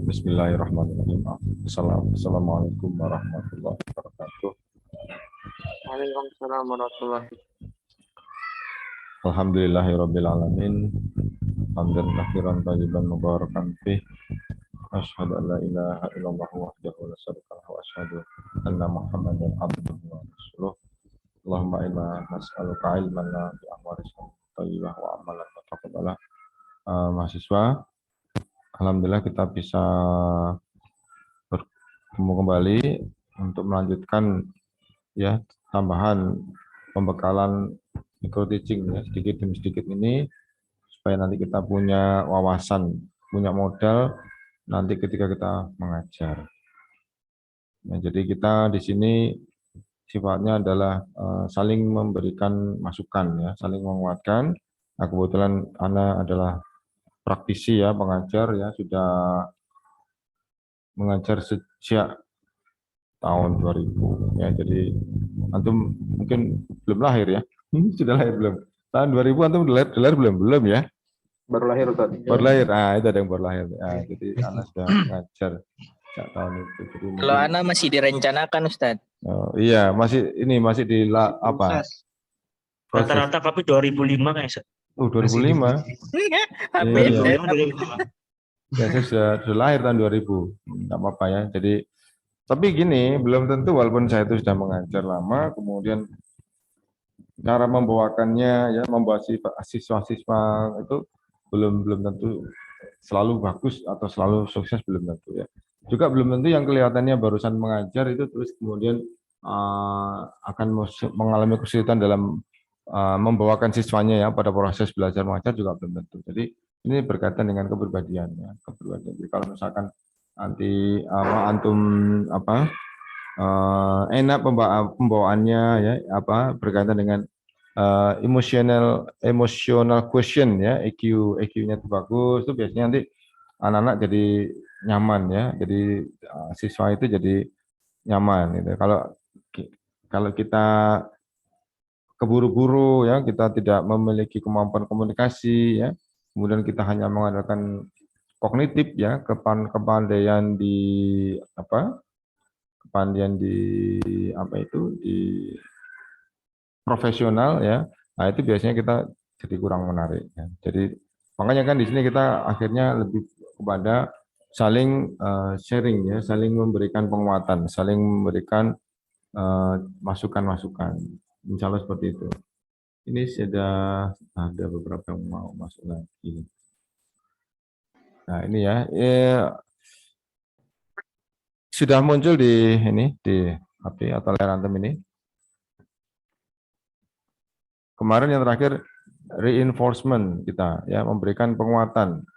Bismillahirrahmanirrahim. Assalamualaikum warahmatullahi wabarakatuh. Waalaikumsalam warahmatullahi. Alhamdulillahirabbil alamin. Hamdan katsiran thayyiban mubarakan fih. Asyhadu an la ilaha illallah wahdahu la syarika lahu wa asyhadu anna Muhammadan abduhu wa rasuluh. Allahumma inna nas'aluka ilman nafi'an wa rizqan thayyiban wa amalan mutaqabbalah. Mahasiswa, alhamdulillah kita bisa bertemu kembali untuk melanjutkan ya tambahan pembekalan micro teaching ya, sedikit demi sedikit ini supaya nanti kita punya wawasan, punya modal nanti ketika kita mengajar. Nah, jadi kita di sini sifatnya adalah saling memberikan masukan ya, saling menguatkan. Nah, kebetulan Ana adalah praktisi ya, pengajar ya, sudah mengajar sejak tahun 2000 ya. Jadi antum mungkin belum lahir ya. Sudah lahir belum? Tahun 2000 antum lahir belum? Belum ya? Baru lahir Ustaz. Baru lahir. Ah, itu ada yang baru lahir. Ah, jadi anak sudah mengajar sejak tahun itu. Jadi Kalau mungkin, Ana masih direncanakan Ustadz. oh, iya, masih di apa? Proses. Rata-rata tapi 2005 kayak. Oh, 2005. Hampir. Iya. Ya, saya sudah lahir tahun 2000. Enggak apa-apa ya. Jadi tapi gini, belum tentu walaupun saya itu sudah mengajar lama, kemudian cara membawakannya ya, membawa siswa-siswa itu belum tentu selalu bagus atau selalu sukses, belum tentu ya. Juga belum tentu yang kelihatannya barusan mengajar itu terus kemudian akan mengalami kesulitan dalam membawakan siswanya ya pada proses belajar mengajar, juga belum tentu. Jadi ini berkaitan dengan kepribadian ya, kepribadian. Jadi kalau misalkan nanti antum enak pembawaannya ya, berkaitan dengan emotional question ya, EQ-nya itu bagus, itu biasanya nanti anak-anak jadi nyaman ya, jadi siswa itu jadi nyaman gitu. Kalau kita keburu-buru ya, kita tidak memiliki kemampuan komunikasi ya, kemudian kita hanya mengandalkan kognitif ya, kepandaian di profesional ya. Nah, itu biasanya kita jadi kurang menarik ya. Jadi makanya kan di sini kita akhirnya lebih kepada saling sharing ya, saling memberikan penguatan, saling memberikan masukan-masukan. Insya Allah seperti itu. Ini sudah ada beberapa yang mau masuk lagi. Nah, ini ya, sudah muncul di HP atau layar antum ini. Kemarin yang terakhir reinforcement kita ya, memberikan penguatan.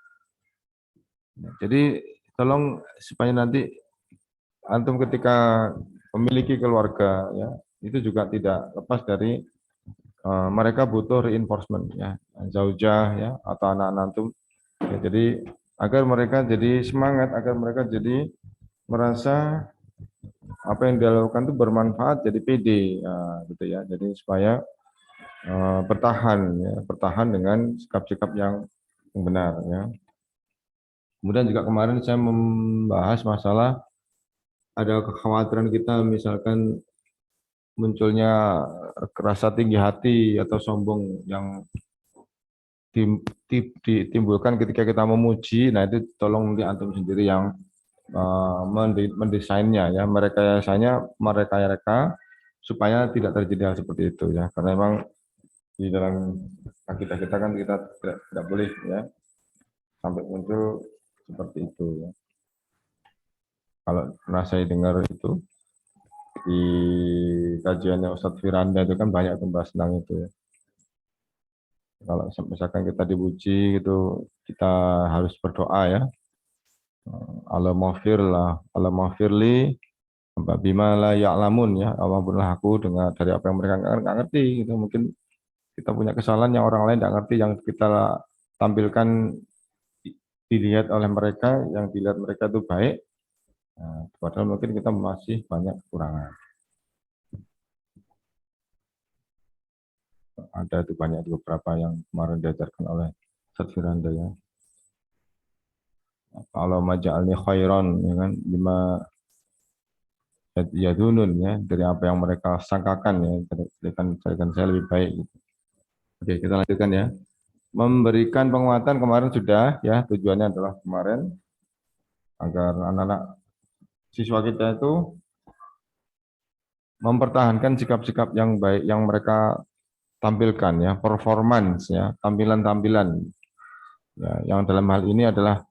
Jadi tolong supaya nanti antum ketika memiliki keluarga ya, itu juga tidak lepas dari mereka butuh reinforcement ya, zaujah ya, atau anak-anak antum. Ya, jadi agar mereka jadi semangat, agar mereka jadi merasa apa yang dilakukan itu bermanfaat, jadi pede gitu ya. Jadi supaya bertahan dengan sikap-sikap yang benar ya. Kemudian juga kemarin saya membahas masalah ada kekhawatiran kita misalkan munculnya rasa tinggi hati atau sombong yang ditimbulkan ketika kita memuji. Nah, itu tolong mungkin antum sendiri yang mendesainnya ya, mereka supaya tidak terjadi hal seperti itu ya, karena memang di dalam akidah kita kan kita tidak boleh ya sampai muncul seperti itu ya. Kalau pernah saya dengar itu di kajiannya Ustadz Firanda itu kan banyak membahas tentang itu ya. Kalau misalkan kita dipuji gitu, kita harus berdoa ya. Allahumma bima la ya'lamun ya. Allahumma aku dengan dari apa yang mereka nggak ngerti gitu. Mungkin kita punya kesalahan yang orang lain nggak ngerti, yang kita tampilkan dilihat oleh mereka, yang dilihat mereka itu baik. Nah, padahal mungkin kita masih banyak kekurangan. Ada itu banyak beberapa yang kemarin diajarkan oleh Ustadz Firanda ya. Kalau maja'alni khairan, ya kan, lima yadunun, ya, dari apa yang mereka sangkakan, ya, jadikan saya lebih baik. Gitu. Oke, kita lanjutkan ya. Memberikan penguatan kemarin sudah, ya, tujuannya adalah kemarin agar anak-anak siswa kita itu mempertahankan sikap-sikap yang baik yang mereka tampilkan, ya, performance, ya, tampilan-tampilan, ya, yang dalam hal ini adalah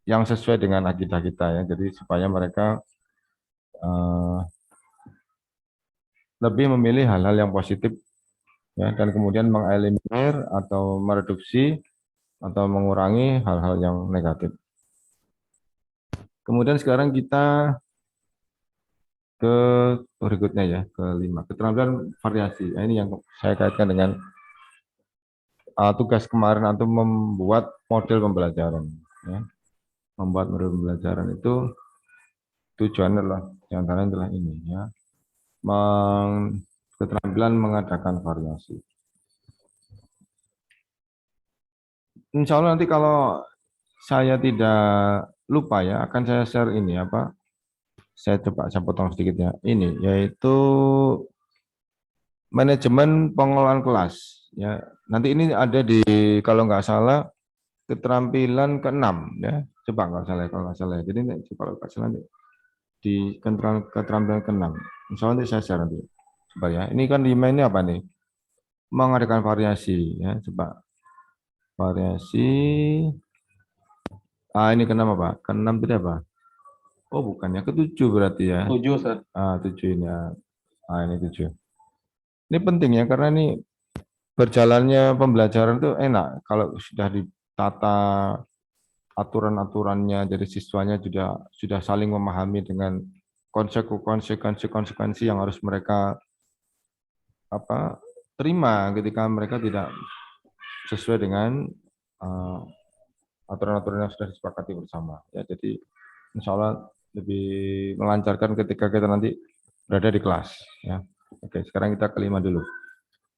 yang sesuai dengan akidah kita, ya, jadi supaya mereka eh, lebih memilih hal-hal yang positif, ya, dan kemudian mengeliminir atau mereduksi atau mengurangi hal-hal yang negatif. Kemudian sekarang kita ke berikutnya, ya, kelima, keterampilan variasi. Nah, ini yang saya kaitkan dengan tugas kemarin atau membuat model pembelajaran, ya. Membuat model pembelajaran itu tujuannya adalah diantaranya adalah ini, ya, keterampilan mengadakan variasi. Insya Allah nanti kalau saya tidak lupa, ya, akan saya share ini apa? Saya potong sedikit, ya. Ini yaitu manajemen pengelolaan kelas, ya. Nanti ini ada di, kalau nggak salah, keterampilan keenam, ya. Coba nggak salah, kalau nggak salah. Jadi kalau nggak salah di keterampilan keenam. Insya Allah nanti saya share nanti. Coba, ya. Ini kan di ini apa nih? Mengadakan variasi, ya. Coba variasi. Ini keenam apa? Keenam itu apa? Oh, bukan, ya, ketujuh berarti, ya. 7, Ustaz. Tujuh ini, ya. Ini tujuh. Ini penting, ya, karena ini berjalannya pembelajaran itu enak kalau sudah ditata aturan-aturannya, jadi siswanya sudah saling memahami dengan konsekuensi yang harus mereka terima ketika mereka tidak sesuai dengan aturan-aturan yang sudah disepakati bersama, ya. Jadi insya Allah lebih melancarkan ketika kita nanti berada di kelas, ya. Oke, sekarang kita kelima dulu,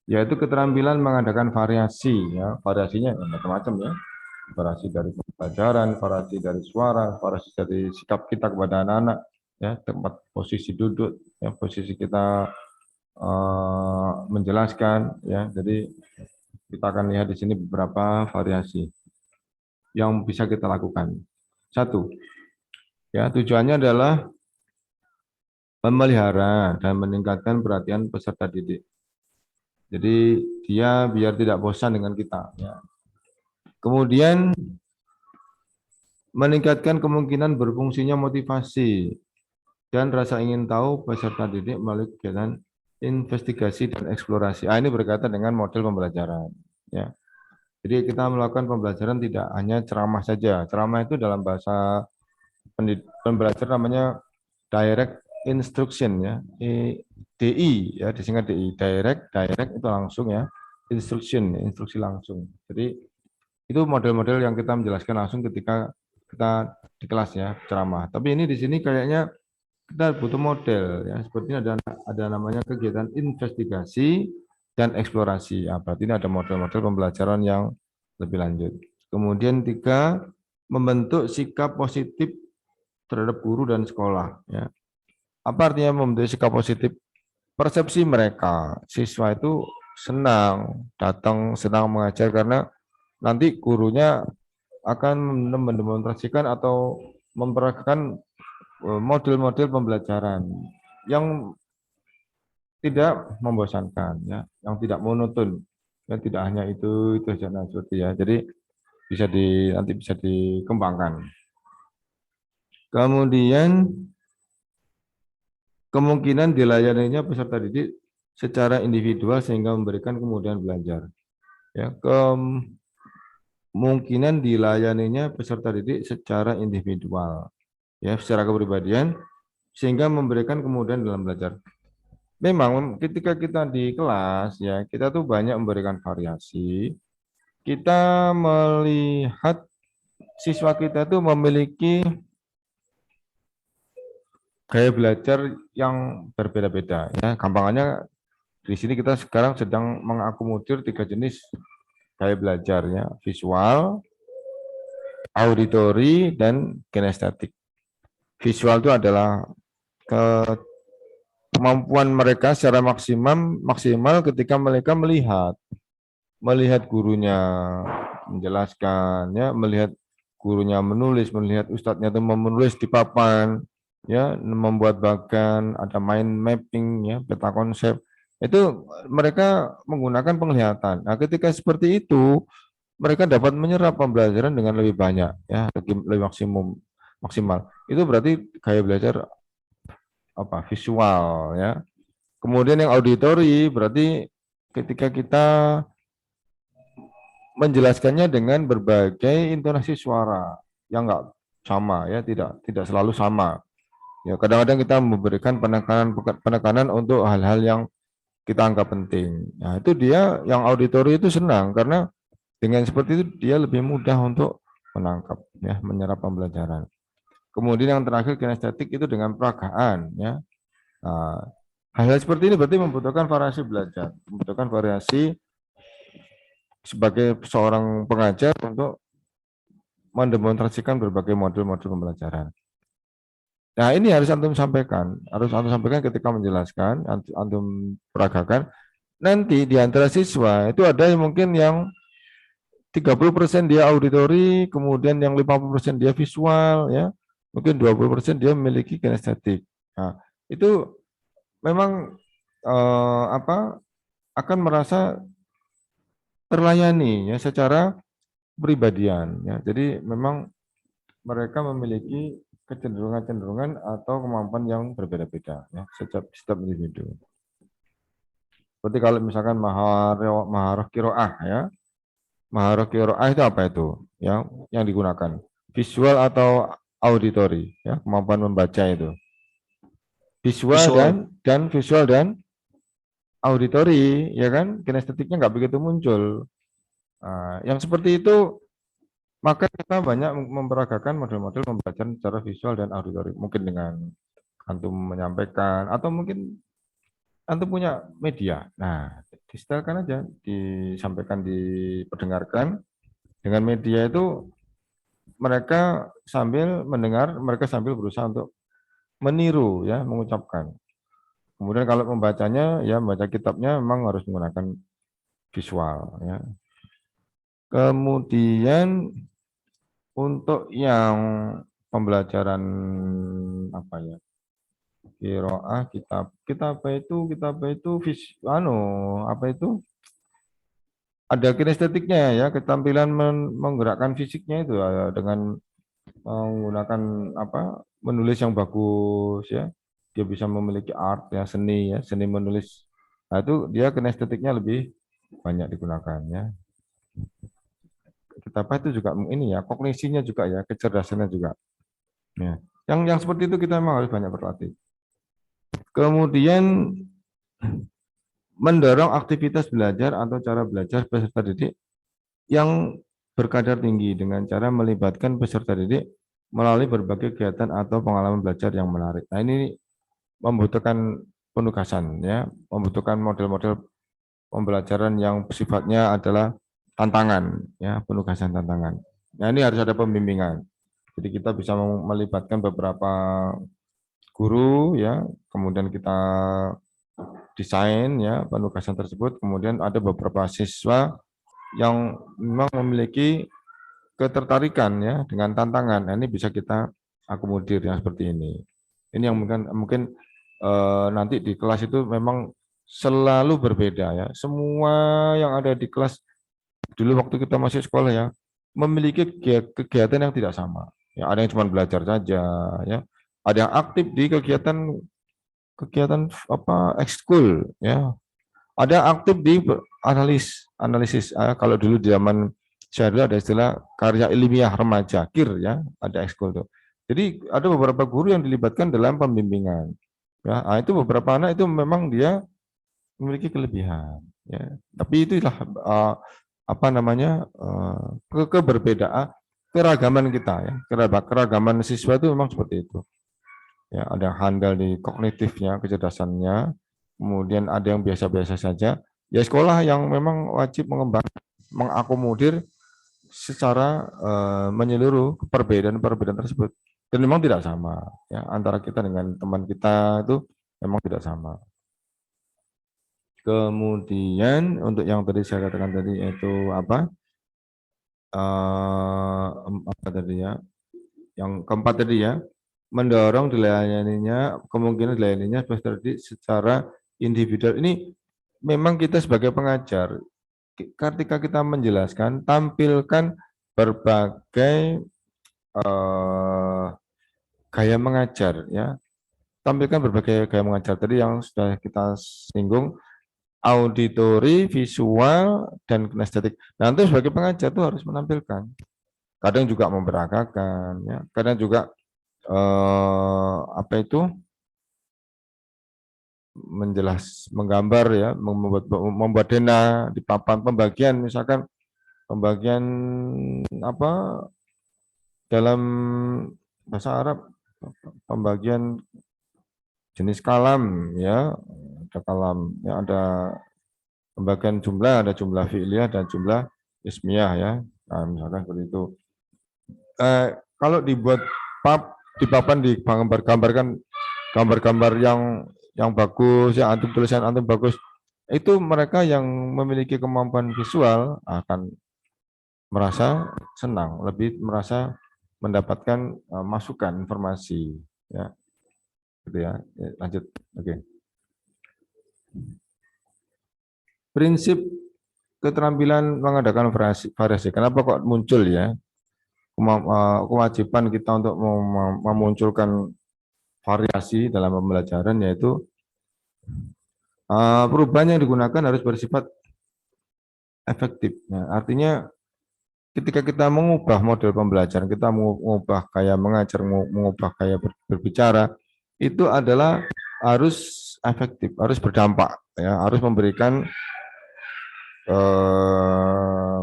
yaitu keterampilan mengadakan variasi, ya. Variasinya macam-macam, ya. Variasi dari pembelajaran, variasi dari suara, variasi dari sikap kita kepada anak-anak, ya, tempat posisi duduk, ya, posisi kita menjelaskan, ya. Jadi kita akan lihat di sini beberapa variasi yang bisa kita lakukan. Satu, ya, tujuannya adalah memelihara dan meningkatkan perhatian peserta didik. Jadi dia biar tidak bosan dengan kita, ya. Kemudian meningkatkan kemungkinan berfungsinya motivasi dan rasa ingin tahu peserta didik melalui kegiatan investigasi dan eksplorasi. Ini berkaitan dengan model pembelajaran, ya. Jadi kita melakukan pembelajaran tidak hanya ceramah saja. Ceramah itu dalam bahasa pembelajaran namanya direct instruction, ya. DI, ya, disingkat DI. Direct itu langsung, ya. Instruction, instruksi langsung. Jadi itu model-model yang kita menjelaskan langsung ketika kita di kelas, ya, ceramah. Tapi ini di sini kayaknya kita butuh model, ya. Sepertinya ada namanya kegiatan investigasi dan eksplorasi. Berarti ini ada model-model pembelajaran yang lebih lanjut. Kemudian 3, membentuk sikap positif terhadap guru dan sekolah, ya. Apa artinya membentuk sikap positif? Persepsi mereka, siswa itu senang datang, senang mengajar karena nanti gurunya akan mendemonstrasikan atau memperagakan model-model pembelajaran yang tidak membosankan, ya, yang tidak monoton, ya, tidak hanya itu saja, nah, seperti, ya. Jadi nanti bisa dikembangkan. Kemudian kemungkinan dilayaninya peserta didik secara individual sehingga memberikan kemudahan belajar, ya. Kemungkinan dilayaninya peserta didik secara individual, ya, secara kepribadian sehingga memberikan kemudahan dalam belajar. Memang ketika kita di kelas, ya, kita tuh banyak memberikan variasi. Kita melihat siswa kita tuh memiliki gaya belajar yang berbeda-beda, ya. Gampangannya di sini kita sekarang sedang mengakomodir 3 jenis gaya belajar, ya. Visual, auditory dan kinestetik. Visual itu adalah kemampuan mereka secara maksimal ketika mereka melihat gurunya menjelaskan, ya, melihat gurunya menulis, melihat ustadznya itu menulis di papan, ya, membuat bagan, ada mind mapping, ya, peta konsep. Itu mereka menggunakan penglihatan. Nah, ketika seperti itu, mereka dapat menyerap pembelajaran dengan lebih banyak, ya, lebih maksimal. Itu berarti gaya belajar visual, ya. Kemudian yang auditory berarti ketika kita menjelaskannya dengan berbagai intonasi suara yang enggak sama, ya, tidak selalu sama. Ya, kadang-kadang kita memberikan penekanan untuk hal-hal yang kita anggap penting. Nah, itu dia yang auditory itu senang karena dengan seperti itu dia lebih mudah untuk menangkap, ya, menyerap pembelajaran. Kemudian yang terakhir kinestetik itu dengan peragaan, ya. Nah, hal-hal seperti ini berarti membutuhkan variasi belajar, membutuhkan variasi sebagai seorang pengajar untuk mendemonstrasikan berbagai model-model pembelajaran. Nah, ini harus antum sampaikan ketika menjelaskan, antum peragakan. Nanti di antara siswa itu ada yang mungkin yang 30% dia auditori, kemudian yang 50% dia visual, ya. Mungkin 20% dia memiliki kinestetik. Nah, itu memang akan merasa terlayani, ya, secara pribadian, ya. Jadi memang mereka memiliki kecenderungan atau kemampuan yang berbeda-beda, ya, setiap individu. Seperti kalau misalkan maharoh kiroah, ya. Maharoh kiroah itu apa itu? Ya, yang digunakan visual atau auditory, ya, kemampuan membaca itu. Visual dan auditory, ya kan, kinestetiknya nggak begitu muncul. Nah, yang seperti itu maka kita banyak memperagakan model-model pembelajaran secara visual dan auditory. Mungkin dengan antum menyampaikan atau mungkin antum punya media. Nah, disetelkan aja, disampaikan, diperdengarkan. Dengan media itu mereka sambil mendengar, mereka sambil berusaha untuk meniru, ya, mengucapkan. Kemudian kalau membacanya, ya, membaca kitabnya memang harus menggunakan visual, ya. Kemudian untuk yang pembelajaran qiraah, kitab ada kinestetiknya, ya, ketampilan menggerakkan fisiknya itu, ya, dengan menggunakan menulis yang bagus, ya. Dia bisa memiliki art, ya, seni menulis. Nah, itu dia kinestetiknya lebih banyak digunakan, ya. Kita itu juga ini, ya, kognisinya juga, ya, kecerdasannya juga. Ya. Yang seperti itu kita memang harus banyak berlatih. Kemudian mendorong aktivitas belajar atau cara belajar peserta didik yang berkadar tinggi dengan cara melibatkan peserta didik melalui berbagai kegiatan atau pengalaman belajar yang menarik. Nah, ini membutuhkan penugasan, ya, membutuhkan model-model pembelajaran yang sifatnya adalah tantangan, ya, penugasan tantangan. Nah, ini harus ada pembimbingan. Jadi kita bisa melibatkan beberapa guru, ya, kemudian kita desain, ya, penugasan tersebut, kemudian ada beberapa siswa yang memang memiliki ketertarikan, ya, dengan tantangan. Nah, ini bisa kita akomodir yang seperti ini. Ini yang mungkin nanti di kelas itu memang selalu berbeda, ya. Semua yang ada di kelas dulu waktu kita masih sekolah, ya, memiliki kegiatan yang tidak sama. Ya, ada yang cuma belajar saja, ya. Ada yang aktif di kegiatan ekskul, ya. Ada yang aktif di analisis. Kalau dulu di zaman saya dulu ada istilah karya ilmiah remaja, KIR, ya, ada ekskul tuh. Jadi ada beberapa guru yang dilibatkan dalam pembimbingan. Ya, itu beberapa anak itu memang dia memiliki kelebihan, ya. Tapi itulah keberbedaan, keragaman kita, ya. Keragaman siswa itu memang seperti itu. Ya, ada yang handal di kognitifnya, kecerdasannya, kemudian ada yang biasa-biasa saja. Ya, sekolah yang memang wajib mengakomodir secara menyeluruh perbedaan-perbedaan tersebut. Dan memang tidak sama ya antara kita dengan teman kita itu memang tidak sama. Kemudian untuk yang tadi saya katakan tadi yaitu apa? Apa tadi ya? Yang keempat tadi ya, mendorong dilayaninya kemungkinan dilayaninya peserta didik secara individual. Ini memang kita sebagai pengajar ketika kita menjelaskan tampilkan berbagai gaya mengajar ya. Tampilkan berbagai gaya mengajar tadi yang sudah kita singgung, auditori, visual, dan kinestetik. Nah, itu sebagai pengajar itu harus menampilkan. Kadang juga memberagakan, ya. Kadang juga apa itu menggambar ya, membuat dena di papan pembagian, misalkan pembagian apa dalam bahasa Arab, pembagian jenis kalam ya, ada kalam, ya ada pembagian jumlah, ada jumlah fi'liyah dan jumlah ismiyah ya. Nah, misalkan seperti itu. Kalau dibuat di papan digambarkan gambar-gambar yang bagus, yang antum tulisan antum bagus, itu mereka yang memiliki kemampuan visual akan merasa senang, lebih merasa mendapatkan masukan informasi ya. Gitu ya. Lanjut. Oke. Prinsip keterampilan mengadakan variasi. Kenapa kok muncul ya? Kewajiban kita untuk memunculkan variasi dalam pembelajaran yaitu perubahan yang digunakan harus bersifat efektif. Nah, artinya ketika kita mengubah model pembelajaran, kita mengubah gaya mengajar, mengubah gaya berbicara, itu adalah harus efektif, harus berdampak, ya, harus memberikan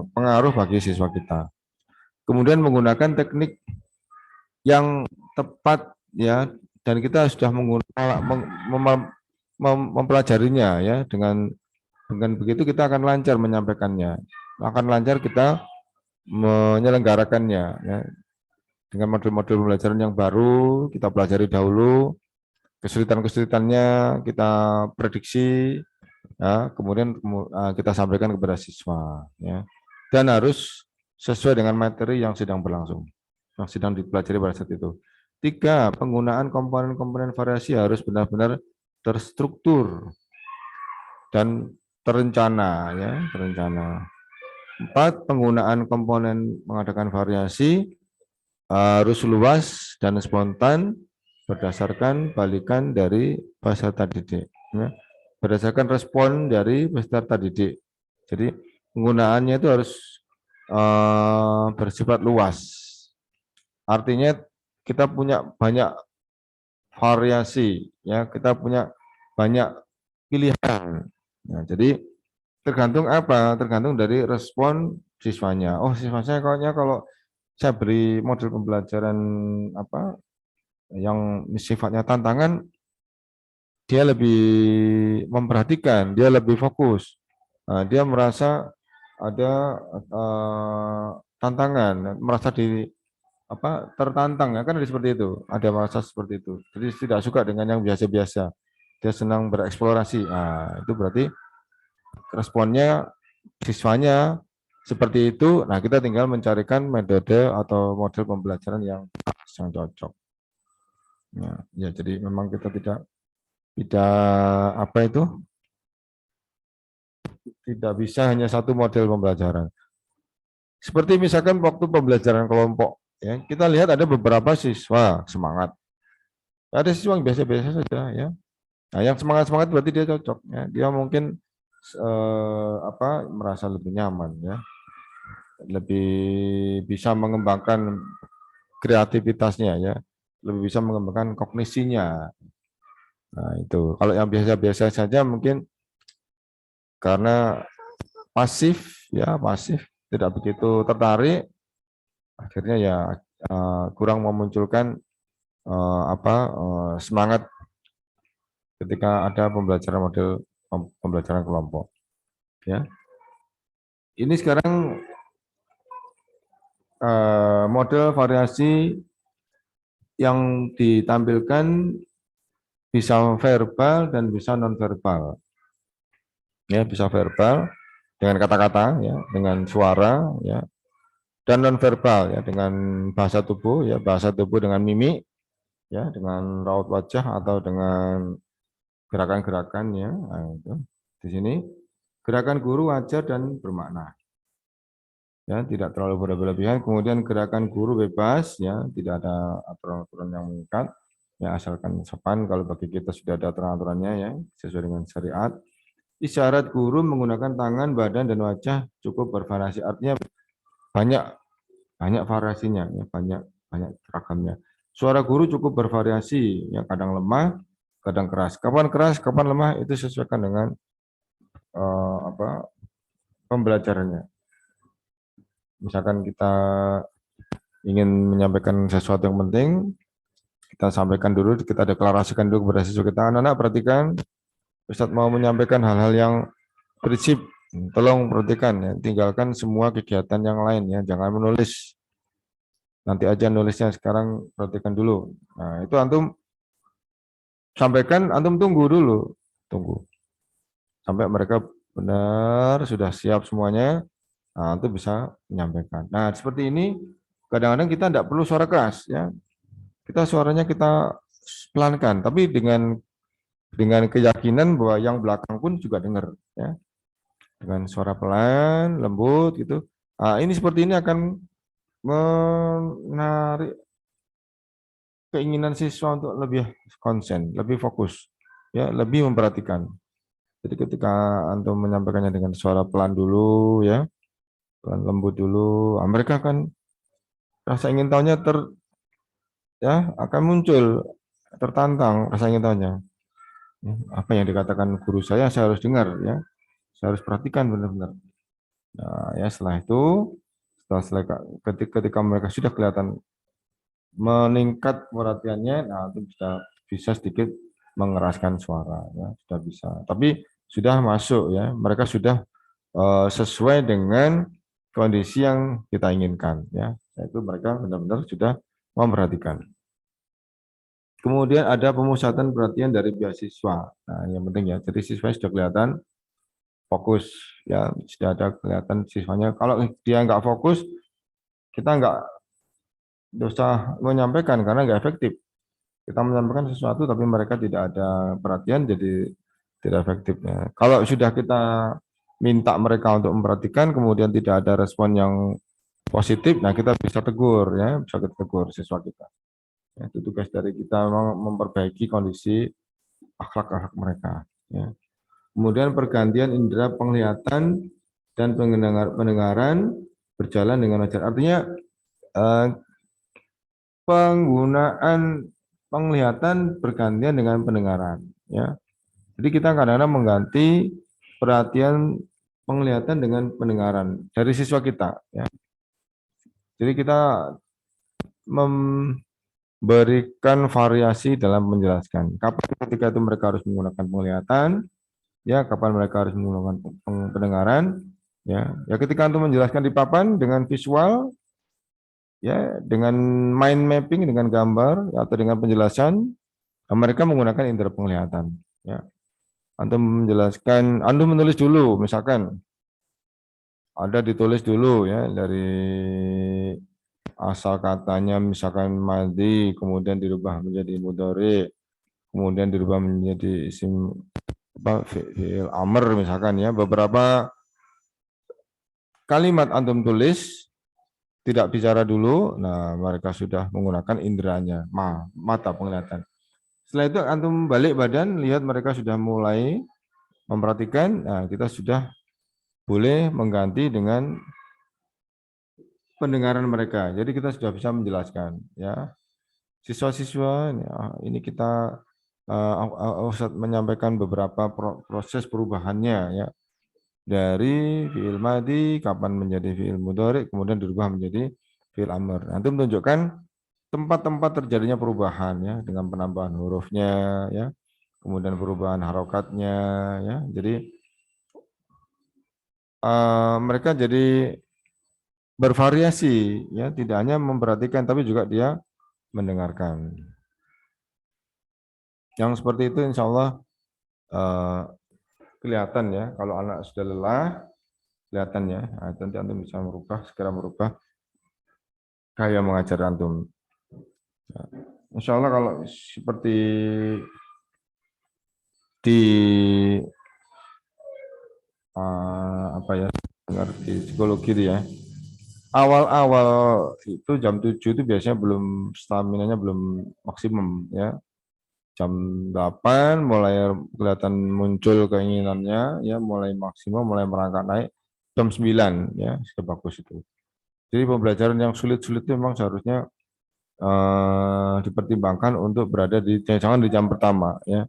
pengaruh bagi siswa kita. Kemudian menggunakan teknik yang tepat, ya, dan kita sudah mempelajarinya, ya, dengan begitu kita akan lancar menyampaikannya, akan lancar kita menyelenggarakannya ya. Dengan model-model pembelajaran yang baru kita pelajari dahulu, kesulitan-kesulitannya kita prediksi ya, kemudian kita sampaikan kepada siswa ya. Dan harus sesuai dengan materi yang sedang berlangsung, yang sedang dipelajari pada saat itu. 3, penggunaan komponen-komponen variasi harus benar-benar terstruktur dan terencana ya, terencana. 4, penggunaan komponen mengadakan variasi harus luas dan spontan berdasarkan balikan dari peserta didik. Ya. Berdasarkan respon dari peserta didik. Jadi penggunaannya itu harus bersifat luas. Artinya kita punya banyak variasi, ya, kita punya banyak pilihan. Nah, jadi tergantung apa? Tergantung dari respon siswanya. Oh, siswa saya kayaknya kalau saya beri model pembelajaran apa yang sifatnya tantangan, dia lebih memperhatikan, dia lebih fokus. Nah, dia merasa ada tantangan, merasa tertantang ya kan seperti itu. Ada merasa seperti itu. Jadi tidak suka dengan yang biasa-biasa. Dia senang bereksplorasi. Nah, itu berarti responnya siswanya seperti itu. Nah, kita tinggal mencarikan metode atau model pembelajaran yang cocok. Ya, jadi memang kita tidak apa itu? Tidak bisa hanya satu model pembelajaran. Seperti misalkan waktu pembelajaran kelompok, ya, kita lihat ada beberapa siswa semangat. Ada siswa yang biasa-biasa saja, ya. Nah, yang semangat-semangat berarti dia cocok, ya. Dia mungkin merasa lebih nyaman, ya. Lebih bisa mengembangkan kreativitasnya, ya. Lebih bisa mengembangkan kognisinya. Nah, itu. Kalau yang biasa-biasa saja mungkin karena pasif, ya, pasif, tidak begitu tertarik, akhirnya ya kurang memunculkan semangat ketika ada pembelajaran model pembelajaran kelompok. Ya, ini sekarang model variasi yang ditampilkan bisa verbal dan bisa non-verbal. Ya, bisa verbal dengan kata-kata, ya, dengan suara, ya, dan non-verbal, ya, dengan bahasa tubuh, ya, bahasa tubuh dengan mimik, ya, dengan raut wajah atau dengan gerakan-gerakan, ya. Nah, itu. Di sini gerakan guru wajar dan bermakna, ya, tidak terlalu berlebihan. Kemudian gerakan guru bebas, ya, tidak ada aturan-aturan yang mengikat, ya, asalkan sopan. Kalau bagi kita sudah ada aturan-aturannya, ya, sesuai dengan syariat. Isyarat guru menggunakan tangan, badan, dan wajah cukup bervariasi. Artinya banyak banyak variasinya, ya, banyak banyak ragamnya. Suara guru cukup bervariasi, ya, kadang lemah, kadang keras. Kapan keras, kapan lemah itu sesuaikan dengan pembelajarannya. Misalkan kita ingin menyampaikan sesuatu yang penting, kita sampaikan dulu, kita deklarasikan dulu kepada siswa kita. Anak-anak perhatikan, Ustadz mau menyampaikan hal-hal yang prinsip. Tolong perhatikan, ya, tinggalkan semua kegiatan yang lain, ya, jangan menulis. Nanti aja nulisnya, sekarang perhatikan dulu. Nah, itu antum sampaikan, antum tunggu dulu, tunggu sampai mereka benar sudah siap semuanya. Nah, antum bisa menyampaikan. Nah, seperti ini kadang-kadang kita tidak perlu suara keras, ya. Kita suaranya kita pelankan, tapi dengan keyakinan bahwa yang belakang pun juga dengar, ya. Dengan suara pelan, lembut gitu. Nah, ini seperti ini akan menarik keinginan siswa untuk lebih konsen, lebih fokus, ya, lebih memperhatikan. Jadi ketika antum menyampaikannya dengan suara pelan dulu, ya, pelan lembut dulu, mereka akan rasa ingin tahunya ya, akan muncul, tertantang rasa ingin tahunya. Apa yang dikatakan guru saya harus dengar, ya, saya harus perhatikan benar-benar. Nah, ya, setelah itu, ketika mereka sudah kelihatan meningkat perhatiannya, nah, itu bisa sedikit mengeraskan suara, ya, sudah bisa. Tapi sudah masuk, ya, mereka sudah sesuai dengan kondisi yang kita inginkan, ya, yaitu mereka benar-benar sudah memperhatikan. Kemudian ada pemusatan perhatian dari pihak siswa. Nah, yang penting, ya, jadi siswa sudah kelihatan fokus, ya, sudah ada kelihatan siswanya. Kalau dia nggak fokus, kita nggak usah menyampaikan karena nggak efektif. Kita menyampaikan sesuatu tapi mereka tidak ada perhatian, jadi tidak efektif, ya. Kalau sudah kita minta mereka untuk memperhatikan kemudian tidak ada respon yang positif, nah kita bisa tegur, ya, bisa kita tegur siswa kita. Ya, itu tugas dari kita, memang memperbaiki kondisi akhlak-akhlak mereka, ya. Kemudian pergantian indera penglihatan dan pendengaran berjalan dengan wajar. Artinya penggunaan penglihatan bergantian dengan pendengaran, ya. Jadi kita kadang-kadang mengganti perhatian penglihatan dengan pendengaran dari siswa kita, ya. Jadi kita memberikan variasi dalam menjelaskan. Kapan ketika itu mereka harus menggunakan penglihatan, ya, kapan mereka harus menggunakan pendengaran, ya. Ya, ketika untuk menjelaskan di papan dengan visual, ya, dengan mind mapping, dengan gambar, atau dengan penjelasan, mereka menggunakan indera penglihatan, ya. Antum menjelaskan, antum menulis dulu, misalkan ada ditulis dulu, ya, dari asal katanya, misalkan madhi, kemudian dirubah menjadi mudhari, kemudian dirubah menjadi isim fi'il amr, misalkan, ya, beberapa kalimat antum tulis, tidak bicara dulu, nah mereka sudah menggunakan inderanya, mata penglihatan. Setelah itu antum balik badan, lihat mereka sudah mulai memperhatikan, nah kita sudah boleh mengganti dengan pendengaran mereka. Jadi kita sudah bisa menjelaskan, ya. Siswa-siswa, ini kita Ustadz menyampaikan beberapa proses perubahannya, ya. Dari fi'il madhi, kapan menjadi fi'il mudhari, kemudian dirubah menjadi fi'il amr. Nanti menunjukkan tempat-tempat terjadinya perubahan, ya, dengan penambahan hurufnya, ya, kemudian perubahan harokatnya, ya. Jadi mereka jadi bervariasi, ya, tidak hanya memperhatikan, tapi juga dia mendengarkan. Yang seperti itu insya Allah kelihatan ya, kalau anak sudah lelah, kelihatan ya, nah, nanti antum bisa segera merubah gaya mengajar antum. Ya. Insya Allah kalau seperti di apa ya, ngerti psikologi itu ya, awal-awal itu jam 7 itu biasanya belum, staminanya belum maksimum ya. Jam 8 mulai kelihatan muncul keinginannya ya, mulai maksimum, mulai merangkak naik. Jam 9 ya, sudah bagus itu. Jadi pembelajaran yang sulit-sulit itu memang seharusnya dipertimbangkan untuk berada di, jangan di jam pertama ya.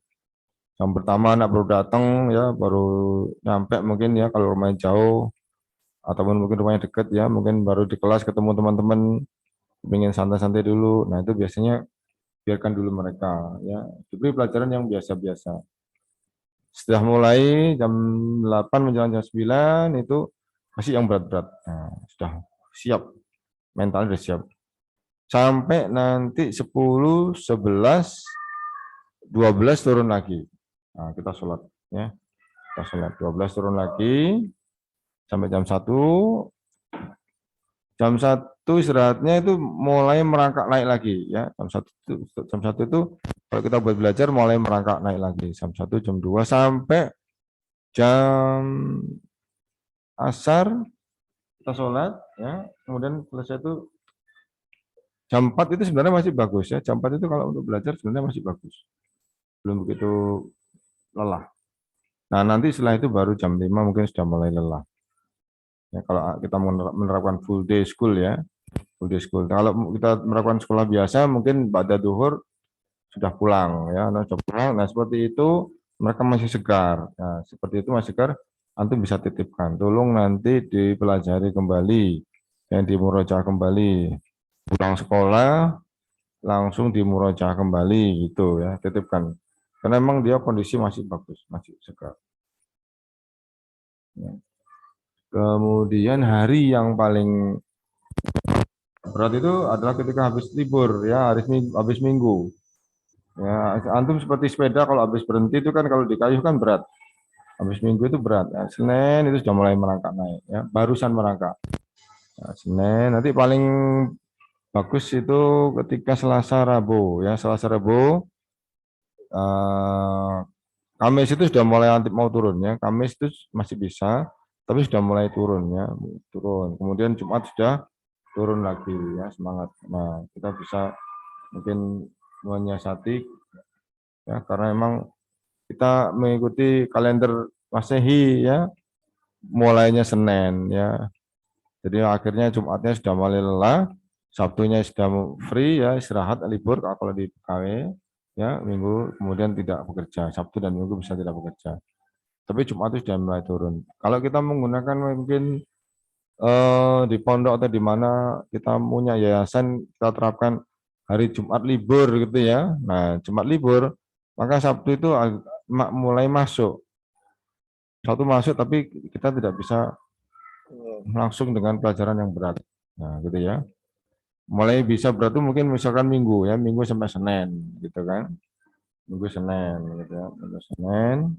Jam pertama anak baru datang ya, baru nyampe mungkin ya, kalau rumahnya jauh ataupun mungkin rumahnya dekat ya, mungkin baru di kelas ketemu teman-teman, ingin santai-santai dulu. Nah, itu biasanya biarkan dulu mereka ya, diberi pelajaran yang biasa-biasa. Setelah mulai jam 8 menjelang jam 9 itu masih yang berat-berat. Nah, sudah siap, mentalnya sudah siap. Sampai nanti 10, 11, 12 turun lagi. Nah, kita sholat ya. Kita sholat 12 turun lagi sampai jam 1. Jam 1 istirahatnya itu mulai merangkak naik lagi ya. Jam 1 itu kalau kita buat belajar mulai merangkak naik lagi. Jam 1, jam 2 sampai jam asar kita sholat ya. Kemudian selesai itu jam 4 itu sebenarnya masih bagus ya. Jam 4 itu kalau untuk belajar sebenarnya masih bagus. Belum begitu lelah. Nah, nanti setelah itu baru jam 5 mungkin sudah mulai lelah. Ya, kalau kita menerapkan full day school ya, full day school. Kalau kita menerapkan sekolah biasa, mungkin pada duhur sudah pulang ya, nah, sudah pulang. Nah, seperti itu mereka masih segar. Nah, seperti itu masih segar, antum bisa titipkan. Tolong nanti dipelajari kembali, yang dimurojaah kembali. Pulang sekolah langsung dimurojaah kembali gitu ya, titipkan. Karena memang dia kondisi masih bagus, masih segar. Ya. Kemudian hari yang paling berat itu adalah ketika habis libur ya, habis minggu. Ya, antum seperti sepeda kalau habis berhenti itu kan kalau di kayu kan berat. Habis minggu itu berat. Ya, Senin itu sudah mulai merangkak naik ya, barusan merangkak. Ya, Senin nanti paling bagus itu ketika Selasa Rabu ya, Selasa Rabu Kamis itu sudah mulai mau turun ya. Kamis itu masih bisa, tapi sudah mulai turun ya, turun. Kemudian Jumat sudah turun lagi ya, semangat. Nah, kita bisa mungkin menyiasati ya, karena memang kita mengikuti kalender Masehi ya, mulainya Senin ya. Jadi akhirnya Jumatnya sudah mulai lelah, Sabtunya sudah free ya, istirahat libur kalau di PKW ya, Minggu kemudian tidak bekerja, Sabtu dan Minggu bisa tidak bekerja. Tapi Jumat itu sudah mulai turun. Kalau kita menggunakan mungkin di pondok atau di mana kita punya yayasan, kita terapkan hari Jumat libur gitu ya. Nah, Jumat libur, maka Sabtu itu mulai masuk. Sabtu masuk, tapi kita tidak bisa langsung dengan pelajaran yang berat. Nah, gitu ya. Mulai bisa berat itu mungkin misalkan Minggu ya, Minggu sampai Senin gitu kan. Minggu Senin gitu ya. Minggu Senin,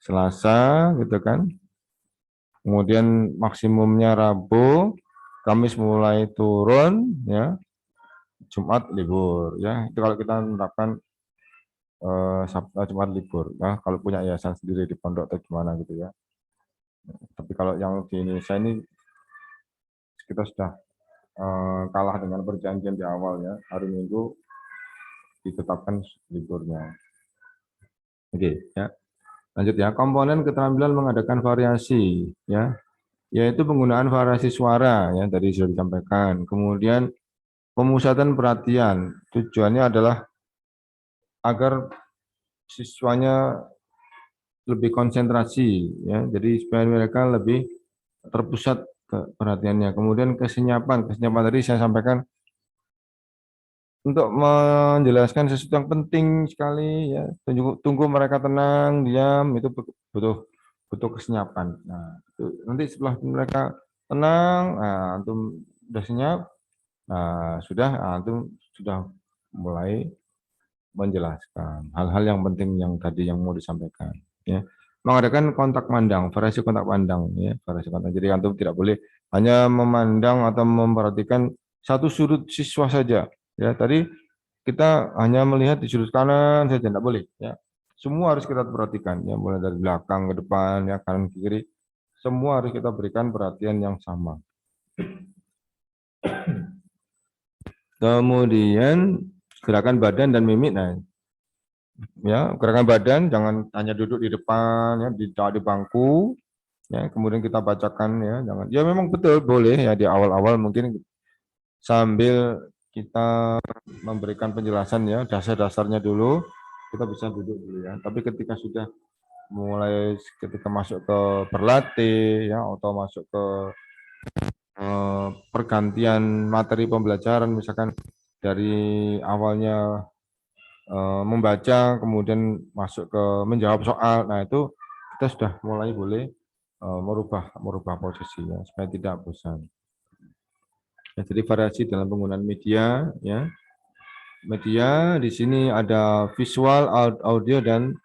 Selasa gitu kan. Kemudian maksimumnya Rabu, Kamis mulai turun ya. Jumat libur ya. Itu kalau kita menerapkan Sabtu Jumat libur ya, kalau punya yayasan sendiri di pondok atau gimana gitu ya. Tapi kalau yang di Indonesia ini kita sudah kalah dengan perjanjian di awal ya, hari Minggu ditetapkan liburnya. Oke ya. Lanjut ya, komponen keterampilan mengadakan variasi ya, yaitu penggunaan variasi suara ya, tadi sudah disampaikan. Kemudian pemusatan perhatian, tujuannya adalah agar siswanya lebih konsentrasi ya, jadi supaya mereka lebih terpusat perhatiannya. Kemudian kesenyapan tadi saya sampaikan untuk menjelaskan sesuatu yang penting sekali ya, tunggu mereka tenang, diam, itu butuh kesenyapan. Nah, itu nanti setelah mereka tenang, antum sudah siap, sudah, antum sudah mulai menjelaskan hal-hal yang penting yang tadi yang mau disampaikan. Ya, mengadakan kontak pandang, variasi kontak pandang, ya, variasi kontak. Jadi antum tidak boleh hanya memandang atau memperhatikan satu sudut siswa saja. Ya, tadi kita hanya melihat di sudut kanan saja, tidak boleh. Ya, semua harus kita perhatikan. Ya, mulai dari belakang ke depan, ya kanan ke kiri, semua harus kita berikan perhatian yang sama. Kemudian gerakan badan dan mimik. Nah, ya gerakan badan jangan hanya duduk di depan, ya di bangku. Ya, kemudian kita bacakan, ya jangan. Ya memang betul boleh ya di awal-awal mungkin sambil kita memberikan penjelasan ya dasar-dasarnya dulu, kita bisa duduk dulu ya. Tapi ketika sudah mulai ketika masuk ke berlatih ya atau masuk ke pergantian materi pembelajaran, misalkan dari awalnya membaca kemudian masuk ke menjawab soal, nah itu kita sudah mulai boleh merubah posisinya supaya tidak bosan. Ya, jadi variasi dalam penggunaan media, ya. Media di sini ada visual, audio, dan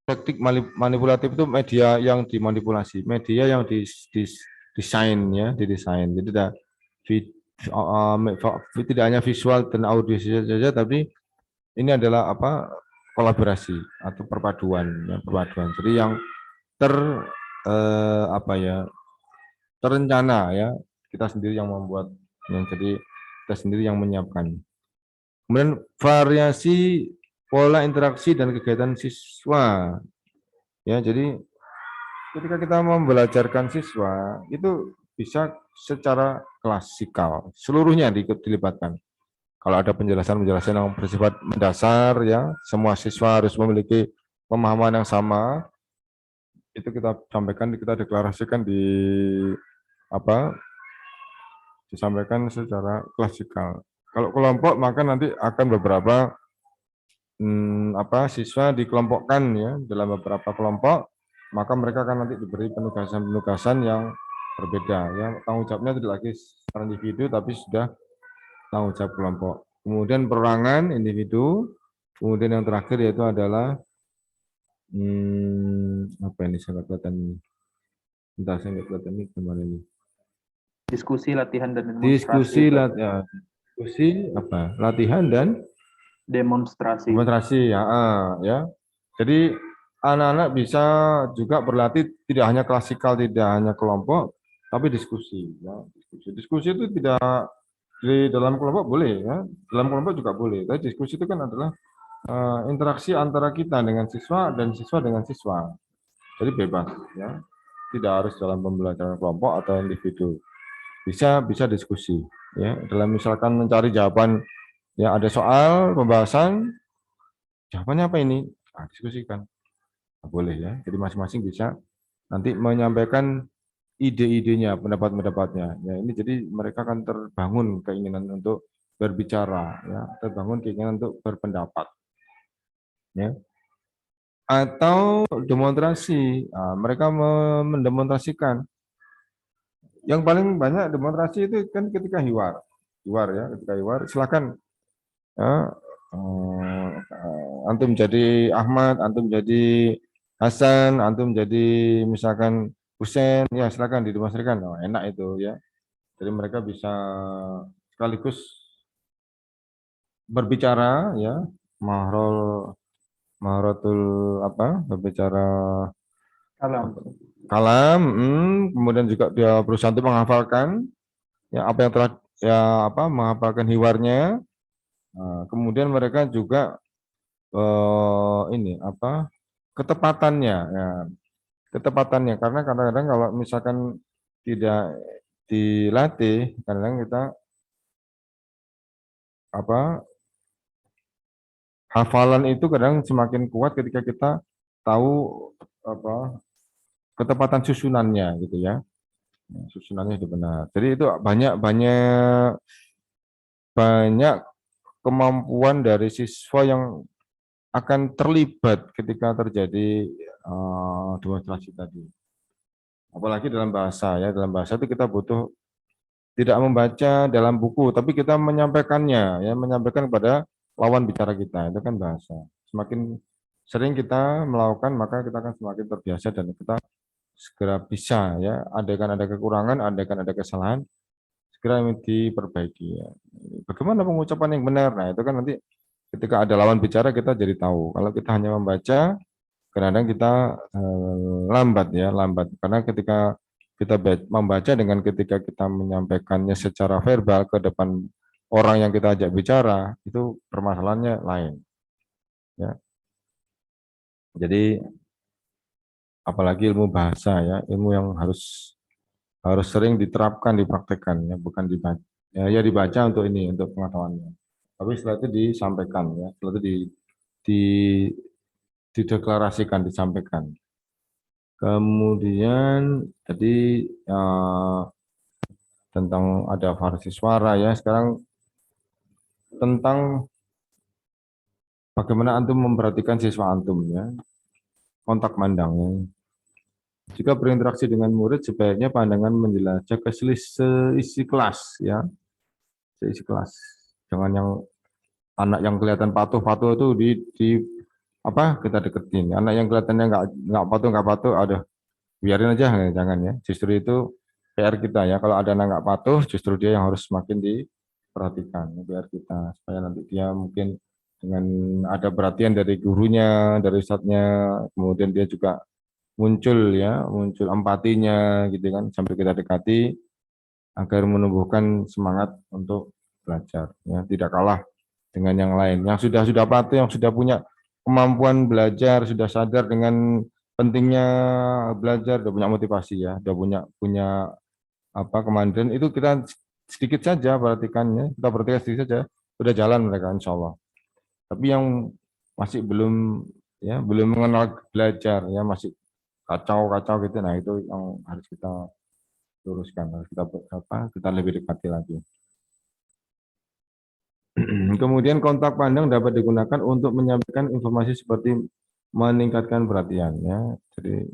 teknik manipulatif itu media yang dimanipulasi, media yang didesain, ya, didesain. Jadi tidak hanya visual dan audio saja, tapi ini adalah apa kolaborasi atau perpaduan, ya, perpaduan. Jadi yang apa ya terencana, ya kita sendiri yang membuat, yang jadi kita sendiri yang menyiapkan. Kemudian variasi pola interaksi dan kegiatan siswa, ya jadi ketika kita membelajarkan siswa itu bisa secara klasikal seluruhnya dilibatkan. Kalau ada penjelasan-penjelasan yang bersifat mendasar, ya semua siswa harus memiliki pemahaman yang sama, itu kita sampaikan, kita deklarasikan disampaikan secara klasikal. Kalau kelompok maka nanti akan beberapa siswa dikelompokkan, ya dalam beberapa kelompok, maka mereka akan nanti diberi penugasan-penugasan yang berbeda, ya tanggung jawabnya tidak lagi secara individu tapi sudah tanggung jawab kelompok. Kemudian perorangan individu, kemudian yang terakhir yaitu adalah apa ini saya kelihatan ini, entah saya nggak kelihatan ini kemana ini. Diskusi, latihan, dan demonstrasi. Diskusi apa? Latihan dan Demonstrasi. demonstrasi, ya, ya. Jadi anak-anak bisa juga berlatih tidak hanya klasikal, tidak hanya kelompok, tapi diskusi, ya. Diskusi itu tidak di dalam kelompok boleh, ya. Dalam kelompok juga boleh. Tapi diskusi itu kan adalah interaksi antara kita dengan siswa dan siswa dengan siswa. Jadi bebas, ya. Tidak harus dalam pembelajaran kelompok atau individu. Bisa diskusi, ya. Dalam misalkan mencari jawaban, ya ada soal pembahasan, jawabannya apa ini? Diskusikan. Boleh, ya. Jadi masing-masing bisa nanti menyampaikan ide-idenya, pendapat-pendapatnya. Ya, ini jadi mereka akan terbangun keinginan untuk berbicara, ya, terbangun keinginan untuk berpendapat. Ya. Atau demonstrasi, mereka mendemonstrasikan. Yang paling banyak demonstrasi itu kan ketika hiwar, ya, ketika hiwar, silakan. Ya, antum jadi Ahmad, antum jadi Hasan, antum jadi misalkan Husen, ya silakan didemonstrasikan. Enak itu, ya. Jadi mereka bisa sekaligus berbicara, ya, maharatul berbicara kalam, kemudian juga dia berusaha untuk menghafalkan, ya apa yang telah, ya menghafalkan hiwarnya. Kemudian mereka juga ketepatannya, ya ketepatannya, karena kadang-kadang kalau misalkan tidak dilatih, kadang-kadang kita hafalan itu kadang semakin kuat ketika kita tahu ketepatan susunannya, gitu ya. Susunannya itu benar. Jadi itu banyak kemampuan dari siswa yang akan terlibat ketika terjadi demonstrasi tadi. apalagi dalam bahasa ya, dalam bahasa itu kita butuh tidak membaca dalam buku, tapi kita menyampaikannya, ya, menyampaikan kepada lawan bicara kita, itu kan bahasa. Semakin sering kita melakukan, maka kita akan semakin terbiasa dan kita segera bisa, ya, andaikan ada kekurangan, andaikan ada kesalahan, segera diperbaiki. Ya. Bagaimana pengucapan yang benar? Nah, itu kan nanti ketika ada lawan bicara kita jadi tahu. Kalau kita hanya membaca, kadang-kadang kita lambat ya, lambat. Karena ketika kita membaca dengan ketika kita menyampaikannya secara verbal ke depan orang yang kita ajak bicara, itu permasalahannya lain. Ya. Jadi apalagi ilmu bahasa ya, ilmu yang harus sering diterapkan, dipraktekkan ya, bukan dibaca. Ya dibaca untuk ini, untuk pengetahuannya. Tapi setelah itu disampaikan ya, setelah itu di, dideklarasikan, disampaikan. Kemudian tadi tentang ada variasi suara ya. Sekarang tentang bagaimana antum memperhatikan siswa antum ya. Kontak pandang ya. Jika berinteraksi dengan murid sebaiknya pandangan menjelajah ke seisi kelas ya. Seisi kelas. Jangan yang anak yang kelihatan patuh-patuh itu di apa kita deketin. Anak yang kelihatannya nggak patuh, ada biarin aja, jangan ya. Justru itu PR kita ya. Kalau ada anak nggak patuh, justru dia yang harus semakin diperhatikan. PR kita supaya nanti dia mungkin dengan ada perhatian dari gurunya, dari ustadznya, kemudian dia juga muncul ya, muncul empatinya gitu kan, sampai kita dekati agar menumbuhkan semangat untuk belajar ya, tidak kalah dengan yang lain. Yang sudah patuh, yang sudah punya kemampuan belajar, sudah sadar dengan pentingnya belajar, sudah punya motivasi ya, sudah punya apa kemandirian, itu kita sedikit saja perhatikannya, kita perhatikan sedikit saja, sudah jalan mereka insya Allah. Tapi yang masih belum ya, belum mengenal belajar ya, masih kacau gitu, nah itu yang harus kita luruskan, harus kita lebih dekati lagi. Kemudian kontak pandang dapat digunakan untuk menyampaikan informasi seperti meningkatkan perhatian ya. Jadi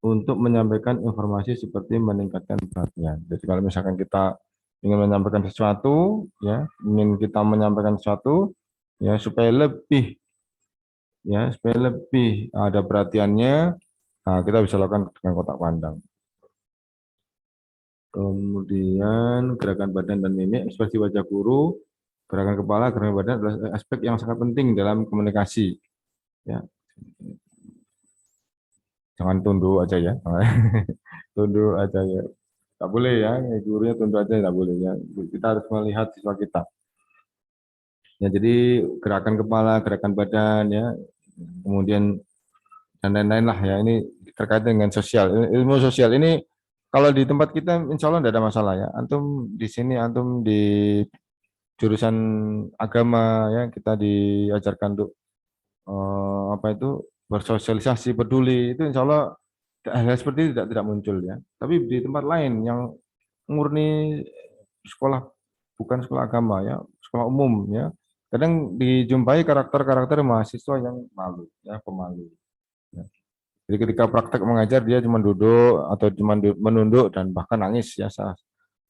untuk menyampaikan informasi seperti meningkatkan perhatian. Jadi kalau misalkan kita ingin menyampaikan sesuatu ya, ingin kita menyampaikan sesuatu ya supaya lebih ada perhatiannya, nah, kita bisa lakukan dengan kontak pandang. Kemudian gerakan badan dan mimik, ekspresi wajah guru, gerakan kepala, gerakan badan adalah aspek yang sangat penting dalam komunikasi. Ya. Jangan tunduk aja ya, tunduk aja ya. Tak boleh ya, gurunya tunduk aja tak boleh ya. Kita harus melihat siswa kita. Ya, jadi gerakan kepala, gerakan badan ya, kemudian dan lain-lain lah ya. Ini terkait dengan sosial, ilmu sosial ini. Kalau di tempat kita, insya Allah tidak ada masalah ya. Antum di sini, antum di jurusan agama ya, kita diajarkan untuk apa itu bersosialisasi, peduli, itu insya Allah hal seperti itu tidak muncul ya. Tapi di tempat lain yang murni sekolah, bukan sekolah agama ya, sekolah umum ya, kadang dijumpai karakter-karakter mahasiswa yang malu ya, pemalu. Ya. Jadi ketika praktek mengajar dia cuma duduk atau cuma menunduk dan bahkan nangis ya. Saya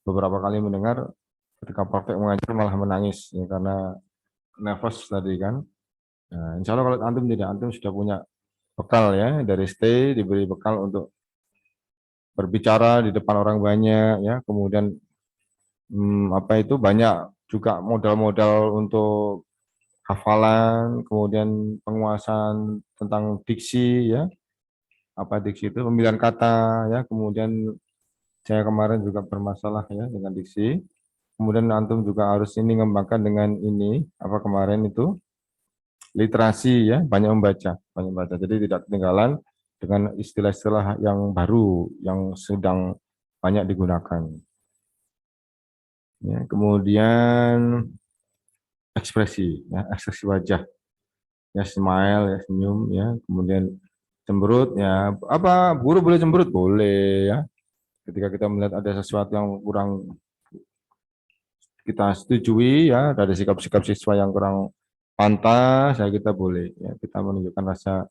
beberapa kali mendengar ketika praktek mengajar malah menangis ya, karena nervous tadi kan. Nah, insya Allah kalau antum tidak, antum sudah punya bekal ya dari stay, diberi bekal untuk berbicara di depan orang banyak ya, kemudian apa itu banyak juga modal-modal untuk hafalan, kemudian penguasaan tentang diksi ya, apa diksi itu pemilihan kata ya, kemudian saya kemarin juga bermasalah ya dengan diksi, kemudian antum juga harus ini ngembangkan dengan ini apa kemarin itu literasi ya, banyak membaca, jadi tidak ketinggalan dengan istilah-istilah yang baru yang sedang banyak digunakan. Ya, kemudian ekspresi ya, ekspresi wajah ya, smile ya, senyum ya, kemudian cemberut ya, apa guru boleh cemberut boleh ya, ketika kita melihat ada sesuatu yang kurang kita setujui ya, ada sikap-sikap siswa yang kurang pantas ya, kita boleh ya, kita menunjukkan rasa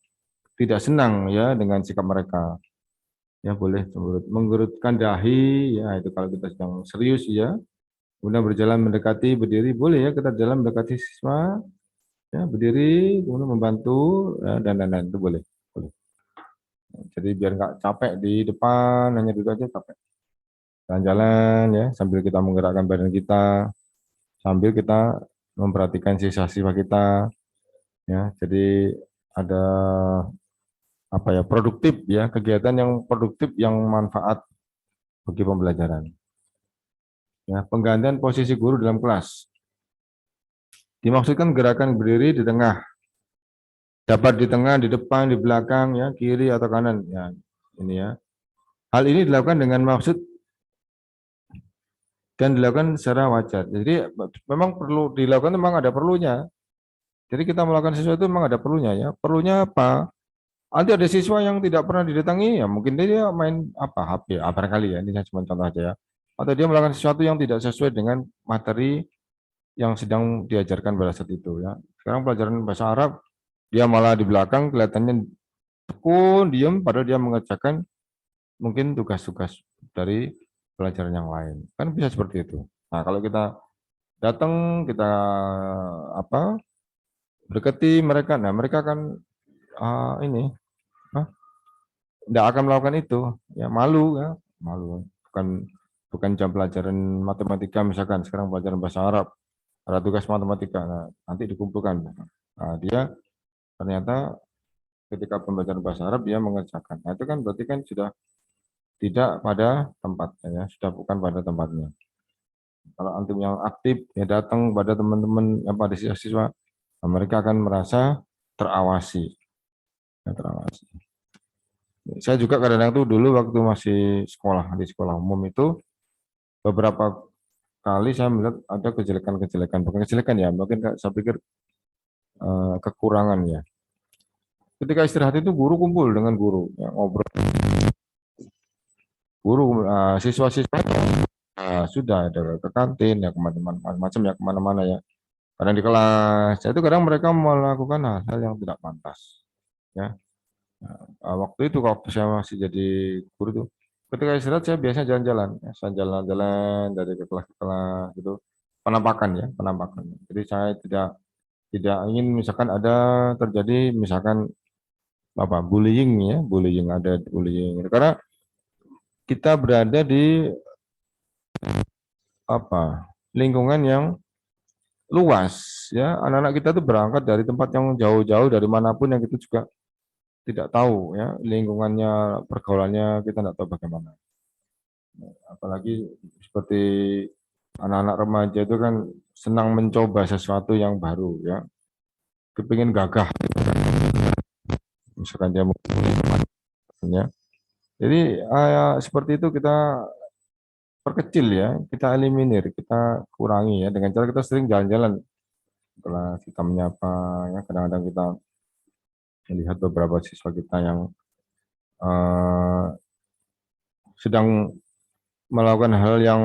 tidak senang ya dengan sikap mereka Ya boleh menggerutkan dahi, ya itu kalau kita sedang serius ya. Kemudian berjalan mendekati, berdiri, boleh ya kita jalan mendekati siswa, ya berdiri, kemudian membantu, ya, dan lain-lain itu boleh. Boleh. Jadi biar nggak capek di depan, hanya duduk aja capek. Jalan-jalan ya, sambil kita menggerakkan badan kita, sambil kita memperhatikan siswa-siswa kita, ya. Jadi ada apa ya, produktif ya, kegiatan yang produktif yang manfaat bagi pembelajaran. Ya, penggantian posisi guru dalam kelas. Dimaksudkan gerakan berdiri di tengah, dapat di tengah, di depan, di belakang, ya, kiri atau kanan. Ya, ini ya. Hal ini dilakukan dengan maksud dan dilakukan secara wajar. Jadi memang perlu dilakukan, memang ada perlunya. Jadi kita melakukan sesuatu memang ada perlunya ya. Perlunya apa? Nanti ada siswa yang tidak pernah didatangi, ya mungkin dia main apa HP, barangkali ya. Ini saya cuma contoh aja ya. Atau dia melakukan sesuatu yang tidak sesuai dengan materi yang sedang diajarkan pada saat itu ya. Sekarang pelajaran bahasa Arab, dia malah di belakang kelihatannya tekun, diem, padahal dia mengerjakan mungkin tugas-tugas dari pelajaran yang lain. Kan bisa seperti itu. Nah, kalau kita datang, kita apa, dekati mereka, nah mereka akan ini, tidak akan melakukan itu, ya malu ya, malu. Bukan jam pelajaran matematika misalkan, sekarang pelajaran bahasa Arab, ada tugas matematika, nah, nanti dikumpulkan. Nah, dia ternyata ketika pembelajaran bahasa Arab dia mengerjakan. Nah, itu kan berarti kan sudah tidak pada tempatnya, ya, sudah bukan pada tempatnya. Kalau antum yang aktif ya datang pada teman-teman yang pada siswa-siswa, nah, mereka akan merasa terawasi, ya, terawasi. Saya juga kadang-kadang tuh dulu waktu masih sekolah di sekolah umum itu beberapa kali saya melihat ada kejelekan-kejelekan, bukan kejelekan ya, mungkin saya pikir kekurangan ya. Ketika istirahat itu guru kumpul dengan guru, ya, ngobrol. Guru siswa-siswa sudah ada ke kantin ya kemana-mana, macam ya kemana-mana ya. Kadang di kelas, itu kadang mereka melakukan hal-hal yang tidak pantas. Ya, waktu itu waktu saya masih jadi guru tuh, ketika istirahat saya biasanya jalan-jalan, ya. Saya jalan-jalan dari ke kelas gitu, penampakan ya, penampakan. Jadi saya tidak ingin misalkan ada terjadi misalkan apa bullying ya, bullying ada bullying. Karena kita berada di apa lingkungan yang luas ya, anak-anak kita tuh berangkat dari tempat yang jauh-jauh dari manapun yang kita juga tidak tahu ya, lingkungannya, pergaulannya kita tidak tahu bagaimana. Apalagi seperti anak-anak remaja itu kan senang mencoba sesuatu yang baru ya, kepingin gagah gitu kan. Misalkan dia mau ya. Jadi seperti itu kita perkecil ya, kita eliminir, kita kurangi ya dengan cara kita sering jalan-jalan. Setelah kita menyapa ya, kadang-kadang kita melihat beberapa siswa kita yang sedang melakukan hal yang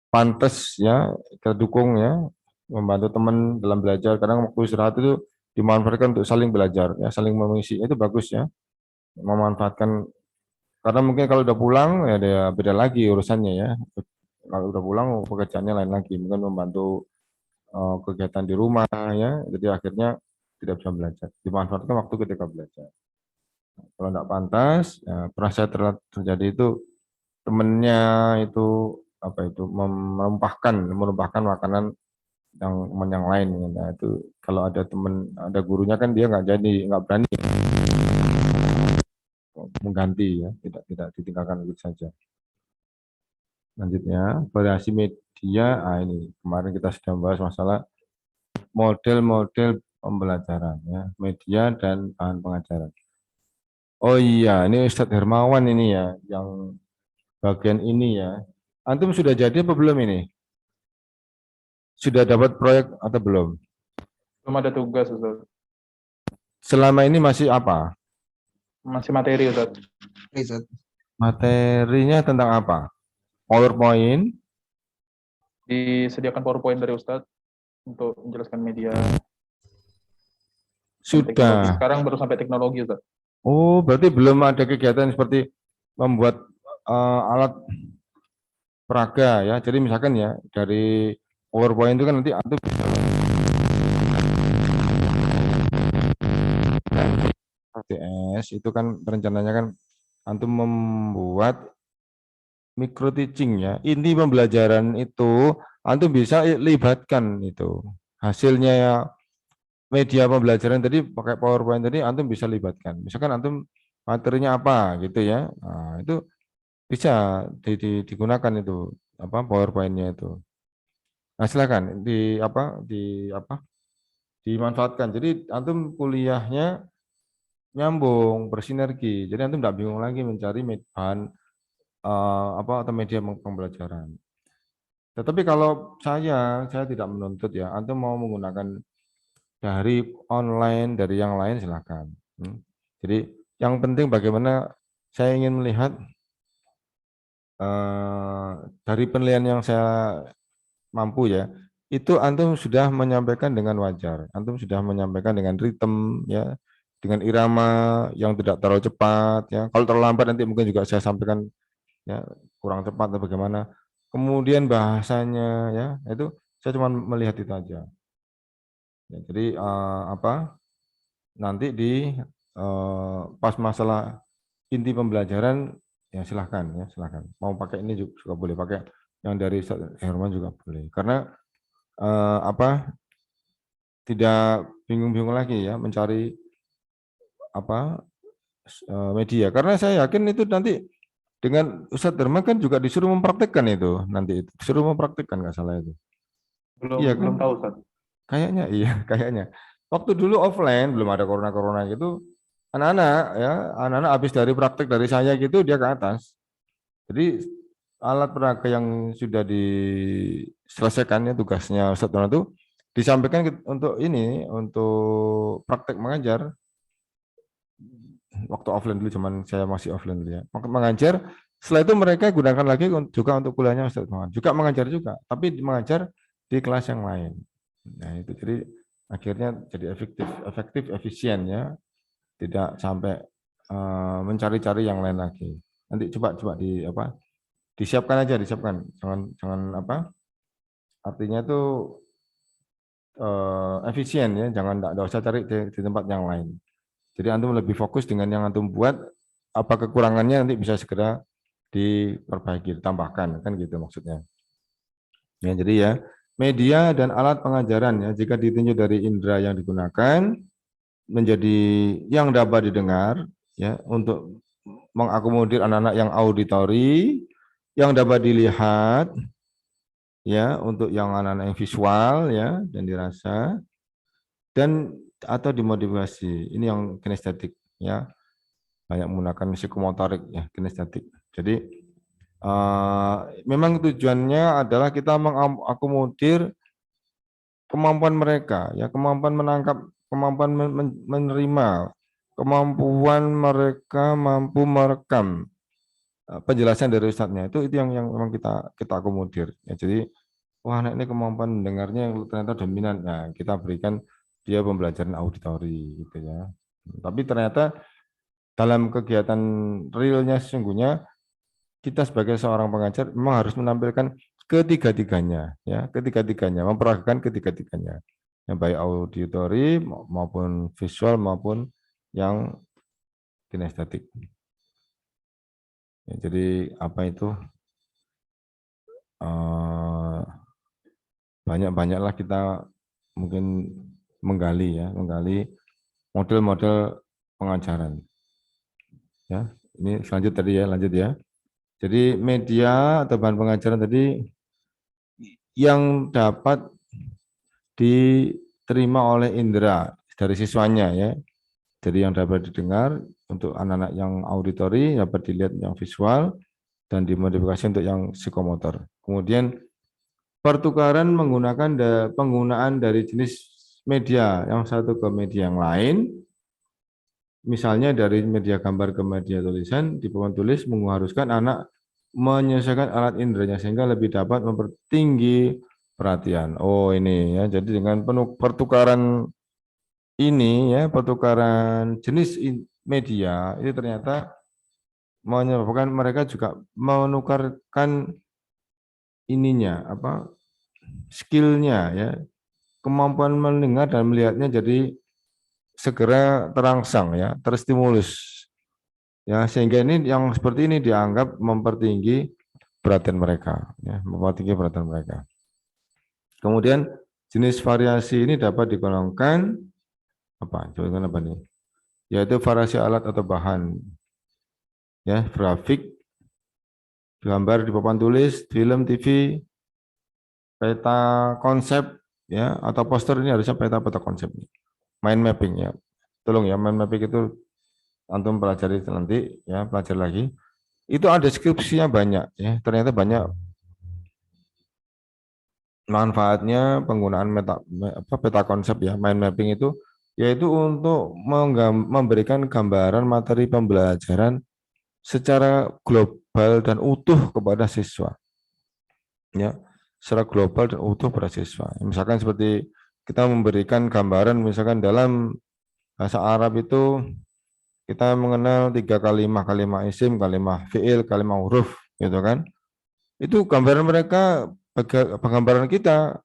pantas ya, kita dukung ya, membantu teman dalam belajar. Kadang waktu istirahat itu dimanfaatkan untuk saling belajar ya, saling mengisi, itu bagus ya, memanfaatkan. Karena mungkin kalau udah pulang ya dia beda lagi urusannya ya. Kalau udah pulang pekerjaannya lain lagi, mungkin membantu kegiatan di rumah ya. Jadi akhirnya tidak bisa belajar. Dimanfaatkan waktu ketika belajar. Kalau tidak pantas, ya, pernah saya terjadi itu temennya itu apa itu menumpahkan makanan yang lain. Nah itu kalau ada teman, ada gurunya kan dia nggak berani mengganti ya, tidak ditinggalkan begitu saja. Selanjutnya variasi media, ini kemarin kita sudah membahas masalah model-model pembelajaran ya, media dan bahan pengajaran. Oh iya, ini Ustadz Hermawan ini ya, yang bagian ini ya. Antum sudah jadi apa belum ini? Sudah dapat proyek atau belum? Belum ada tugas, Ustaz. Selama ini masih apa? Masih materi, Ustaz. Materinya tentang apa? PowerPoint? Disediakan PowerPoint dari Ustaz untuk menjelaskan media. Sudah. Sekarang baru sampai teknologi, Ustaz. Oh, berarti belum ada kegiatan seperti membuat alat peraga ya. Jadi misalkan ya dari PowerPoint itu kan nanti antum bisa RTS itu kan rencananya kan antum membuat micro teaching ya. Inti pembelajaran itu antum bisa libatkan itu. Hasilnya ya media pembelajaran tadi pakai PowerPoint tadi antum bisa libatkan. Misalkan antum materinya apa gitu ya. Nah, itu bisa digunakan itu apa PowerPoint-nya itu. Nah, silakan dimanfaatkan. Jadi antum kuliahnya nyambung, bersinergi. Jadi antum tidak bingung lagi mencari bahan atau media pembelajaran. Tetapi kalau saya tidak menuntut ya, antum mau menggunakan dari online, dari yang lain silakan. Jadi yang penting bagaimana saya ingin melihat dari penilaian yang saya mampu ya, itu antum sudah menyampaikan dengan wajar, antum sudah menyampaikan dengan ritme ya, dengan irama yang tidak terlalu cepat ya. Kalau terlalu lambat nanti mungkin juga saya sampaikan ya kurang cepat atau bagaimana. Kemudian bahasanya ya itu saya cuma melihat itu aja. Ya, jadi nanti di pas masalah inti pembelajaran ya silahkan ya silahkan. Mau pakai ini juga boleh, pakai yang dari Herman juga boleh. Karena tidak bingung-bingung lagi ya mencari media. Karena saya yakin itu nanti dengan Ustadz Herman kan juga disuruh mempraktikkan itu nanti itu disuruh mempraktikkan nggak salah itu. Iya kan? Belum tahu, Ustaz. Kayaknya iya, kayaknya. Waktu dulu offline belum ada corona gitu, anak-anak habis dari praktek dari saya gitu dia ke atas. Jadi alat peraga yang sudah diselesaikan ya tugasnya Ustadz Herman itu disampaikan untuk praktek mengajar. Waktu offline dulu, cuman saya masih offline dulu ya. Mengajar, setelah itu mereka gunakan lagi juga untuk kuliahnya Ustaz Muhammad. Juga mengajar juga, tapi mengajar di kelas yang lain. Nah itu jadi akhirnya jadi efektif, efisien ya. Tidak sampai mencari-cari yang lain lagi. Nanti coba disiapkan aja, disiapkan. Jangan artinya itu efisien ya, jangan enggak usah cari di tempat yang lain. Jadi antum lebih fokus dengan yang antum buat, apa kekurangannya nanti bisa segera diperbaiki, ditambahkan, kan gitu maksudnya. Ya, jadi ya, media dan alat pengajaran ya, jika ditinjau dari indera yang digunakan menjadi yang dapat didengar ya, untuk mengakomodir anak-anak yang auditori, yang dapat dilihat ya, untuk yang anak-anak yang visual ya dan dirasa, dan atau dimodifikasi. Ini yang kinestetik ya. Banyak menggunakan psikomotorik ya, kinestetik. Jadi memang tujuannya adalah kita mengakomodir kemampuan mereka ya, kemampuan menangkap, kemampuan menerima, kemampuan mereka mampu merekam penjelasan dari ustadznya. Itu yang memang kita akomodir ya. Jadi wah, anak ini kemampuan mendengarnya yang ternyata dominan. Nah, kita berikan dia pembelajaran auditori gitu ya. Tapi ternyata dalam kegiatan realnya sesungguhnya kita sebagai seorang pengajar memang harus menampilkan ketiga-tiganya ya, ketiga-tiganya, memperagakan ketiga-tiganya. Yang baik auditori maupun visual maupun yang kinestetik. Ya, jadi apa itu banyak-banyaklah kita mungkin menggali model-model pengajaran. Ya, ini lanjut ya. Jadi media atau bahan pengajaran tadi yang dapat diterima oleh indera dari siswanya ya. Jadi yang dapat didengar untuk anak-anak yang auditori, dapat dilihat yang visual, dan dimodifikasi untuk yang psikomotor. Kemudian pertukaran menggunakan penggunaan dari jenis media yang satu ke media yang lain, misalnya dari media gambar ke media tulisan, di papan tulis mengharuskan anak menyesuaikan alat inderanya sehingga lebih dapat mempertinggi perhatian. Oh ini ya, jadi dengan pertukaran ini ya, pertukaran jenis media itu ternyata menyebabkan mereka juga menukarkan ininya apa skillnya ya, kemampuan mendengar dan melihatnya jadi segera terangsang ya, terstimulus ya, sehingga ini yang seperti ini dianggap mempertinggi perhatian mereka ya, mempertinggi perhatian mereka. Kemudian jenis variasi ini dapat digolongkan apa? Contohnya apa nih? Yaitu variasi alat atau bahan ya, grafik, gambar di papan tulis, film, TV, peta konsep ya, atau poster ini harusnya peta konsep. Mind mapping ya. Tolong ya, mind mapping itu antum pelajari nanti ya, pelajari lagi. Itu ada deskripsinya banyak ya. Ternyata banyak manfaatnya penggunaan peta konsep ya, mind mapping itu yaitu untuk memberikan gambaran materi pembelajaran secara global dan utuh kepada siswa. Ya, secara global dan utuh pada siswa. Misalkan seperti kita memberikan gambaran misalkan dalam bahasa Arab itu kita mengenal 3 kalimat isim, kalimat fiil, kalimat huruf gitu kan. Itu gambaran mereka, penggambaran kita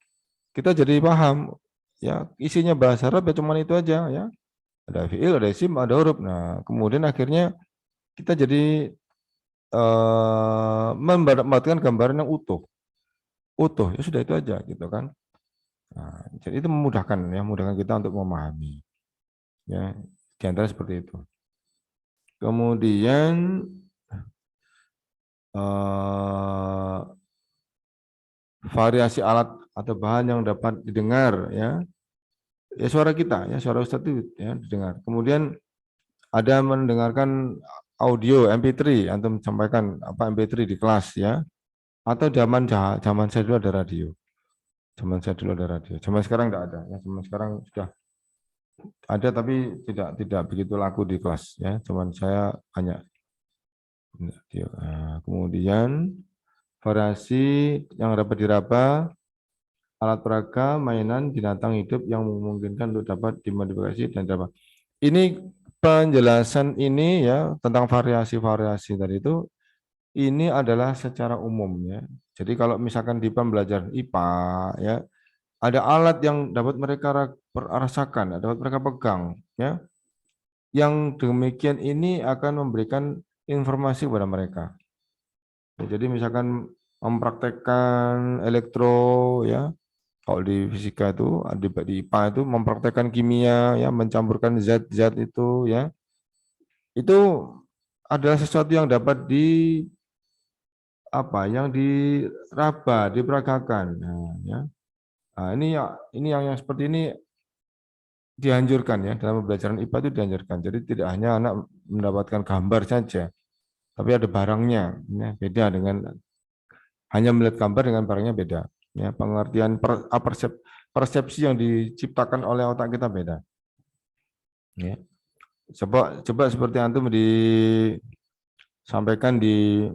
jadi paham ya, isinya bahasa Arab ya cuma itu aja ya. Ada fiil, ada isim, ada huruf. Nah, kemudian akhirnya kita jadi mendapatkan gambaran yang utuh. Utuh, ya sudah itu aja gitu kan. Nah, jadi itu memudahkan ya, memudahkan kita untuk memahami. Ya, di antara seperti itu. Kemudian variasi alat atau bahan yang dapat didengar ya. Ya suara kita ya, suara Ustadz itu ya didengar. Kemudian ada mendengarkan audio MP3, antum sampaikan apa MP3 di kelas ya. Atau zaman saya dulu ada radio. Zaman saya dulu ada radio. Zaman sekarang tidak ada ya. Zaman sekarang sudah ada tapi tidak begitu laku di kelas ya. Zaman saya banyak. Nah, kemudian variasi yang dapat diraba, alat peraga, mainan, binatang hidup yang memungkinkan untuk dapat dimodifikasi dan dapat. Ini penjelasan ini ya tentang variasi-variasi tadi itu ini adalah secara umum ya. Jadi kalau misalkan di pembelajaran IPA ya ada alat yang dapat mereka rasakan, dapat mereka pegang ya. Yang demikian ini akan memberikan informasi kepada mereka. Ya, jadi misalkan mempraktekkan elektro ya, kalau di fisika itu di IPA itu mempraktekkan kimia ya, mencampurkan zat-zat itu ya, itu adalah sesuatu yang dapat yang diraba, diperagakan. Nah, ya. Nah, ini yang seperti ini dianjurkan ya dalam pembelajaran IPA itu dianjurkan. Jadi tidak hanya anak mendapatkan gambar saja, tapi ada barangnya. Ya, beda dengan hanya melihat gambar dengan barangnya beda. Ya, pengertian persepsi yang diciptakan oleh otak kita beda. Ya. Coba seperti antum disampaikan di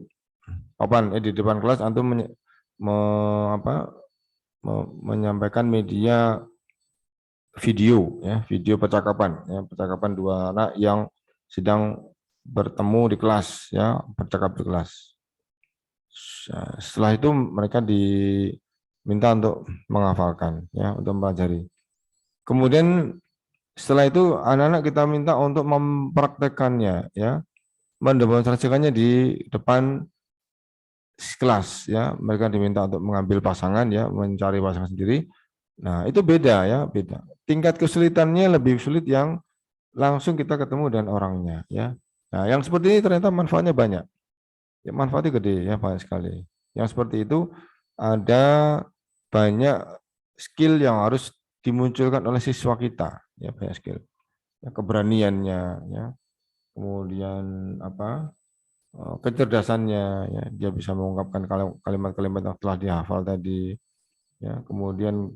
di depan kelas antum menyampaikan media video ya, video percakapan ya, percakapan dua anak yang sedang bertemu di kelas ya, bercakap di kelas. Setelah itu mereka diminta untuk menghafalkan ya, untuk mempelajari. Kemudian setelah itu anak-anak kita minta untuk mempraktekannya ya, mendemonstrasikannya di depan kelas ya. Mereka diminta untuk mengambil pasangan ya, mencari pasangan sendiri. Nah, itu beda ya, beda. Tingkat kesulitannya lebih sulit yang langsung kita ketemu dengan orangnya ya. Nah, yang seperti ini ternyata manfaatnya banyak. Ya, manfaatnya gede ya, banyak sekali. Yang seperti itu ada banyak skill yang harus dimunculkan oleh siswa kita ya, banyak skill. Ya, keberaniannya ya. Kemudian kecerdasannya ya, dia bisa mengungkapkan kalimat-kalimat yang telah dihafal tadi ya. Kemudian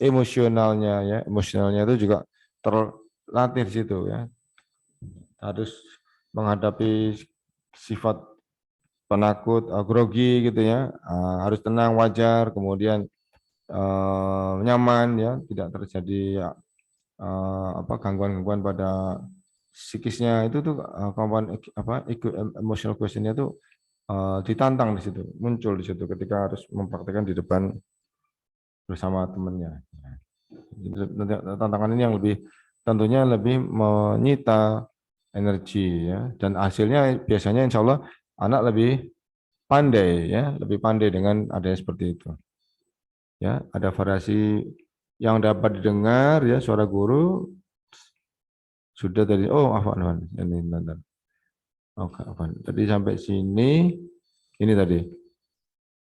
emosionalnya itu juga terlatih di situ ya, harus menghadapi sifat penakut, grogi gitu ya, harus tenang, wajar, kemudian nyaman ya, tidak terjadi gangguan-gangguan pada psikisnya itu tuh kemampuan emotional questionnya tuh ditantang di situ, muncul di situ ketika harus mempraktekkan di depan bersama temannya. Jadi, tantangan ini yang lebih tentunya lebih menyita energi ya, dan hasilnya biasanya insya Allah anak lebih pandai ya, lebih pandai dengan adanya seperti itu. Ya, ada variasi yang dapat didengar ya, suara guru sudah tadi. Oh, afwan, ini nonton. Oke, afwan. Tadi sampai sini ini tadi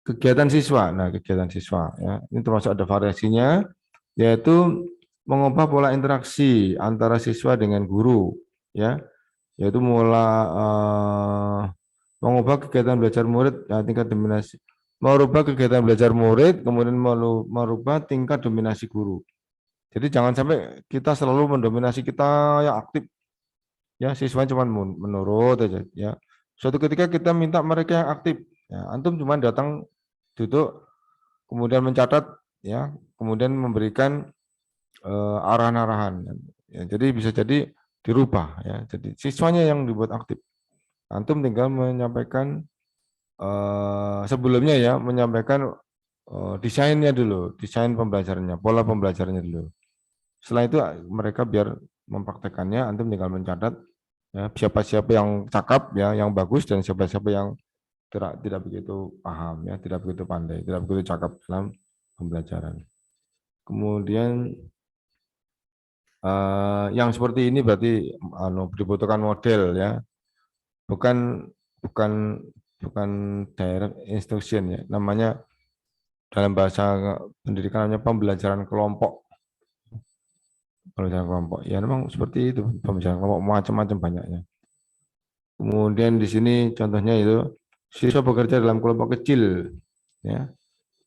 kegiatan siswa. Nah, kegiatan siswa ya, ini termasuk ada variasinya, yaitu mengubah pola interaksi antara siswa dengan guru ya, yaitu mengubah kegiatan belajar murid tingkat dominasi, merubah kegiatan belajar murid, kemudian merubah tingkat dominasi guru. Jadi jangan sampai kita selalu mendominasi, kita yang aktif, ya siswa cuma menurut aja, ya. Suatu ketika kita minta mereka yang aktif, ya, antum cuma datang duduk, kemudian mencatat, ya, kemudian memberikan arahan-arahan. Ya, jadi bisa jadi dirubah, ya. Jadi siswanya yang dibuat aktif. Antum tinggal menyampaikan sebelumnya ya, menyampaikan desainnya dulu, desain pembelajarannya, pola pembelajarannya dulu. Setelah itu mereka biar mempraktekannya, antum tinggal mencatat ya, siapa-siapa yang cakap ya, yang bagus, dan siapa-siapa yang tidak begitu paham ya, tidak begitu pandai, tidak begitu cakap dalam pembelajaran. Kemudian yang seperti ini berarti dibutuhkan model ya, bukan direct instruction ya, namanya dalam bahasa pendidikan namanya pembelajaran kelompok. Pembelajaran kelompok ya, memang seperti itu, pembelajaran kelompok macam-macam banyaknya. Kemudian di sini contohnya itu siswa bekerja dalam kelompok kecil ya,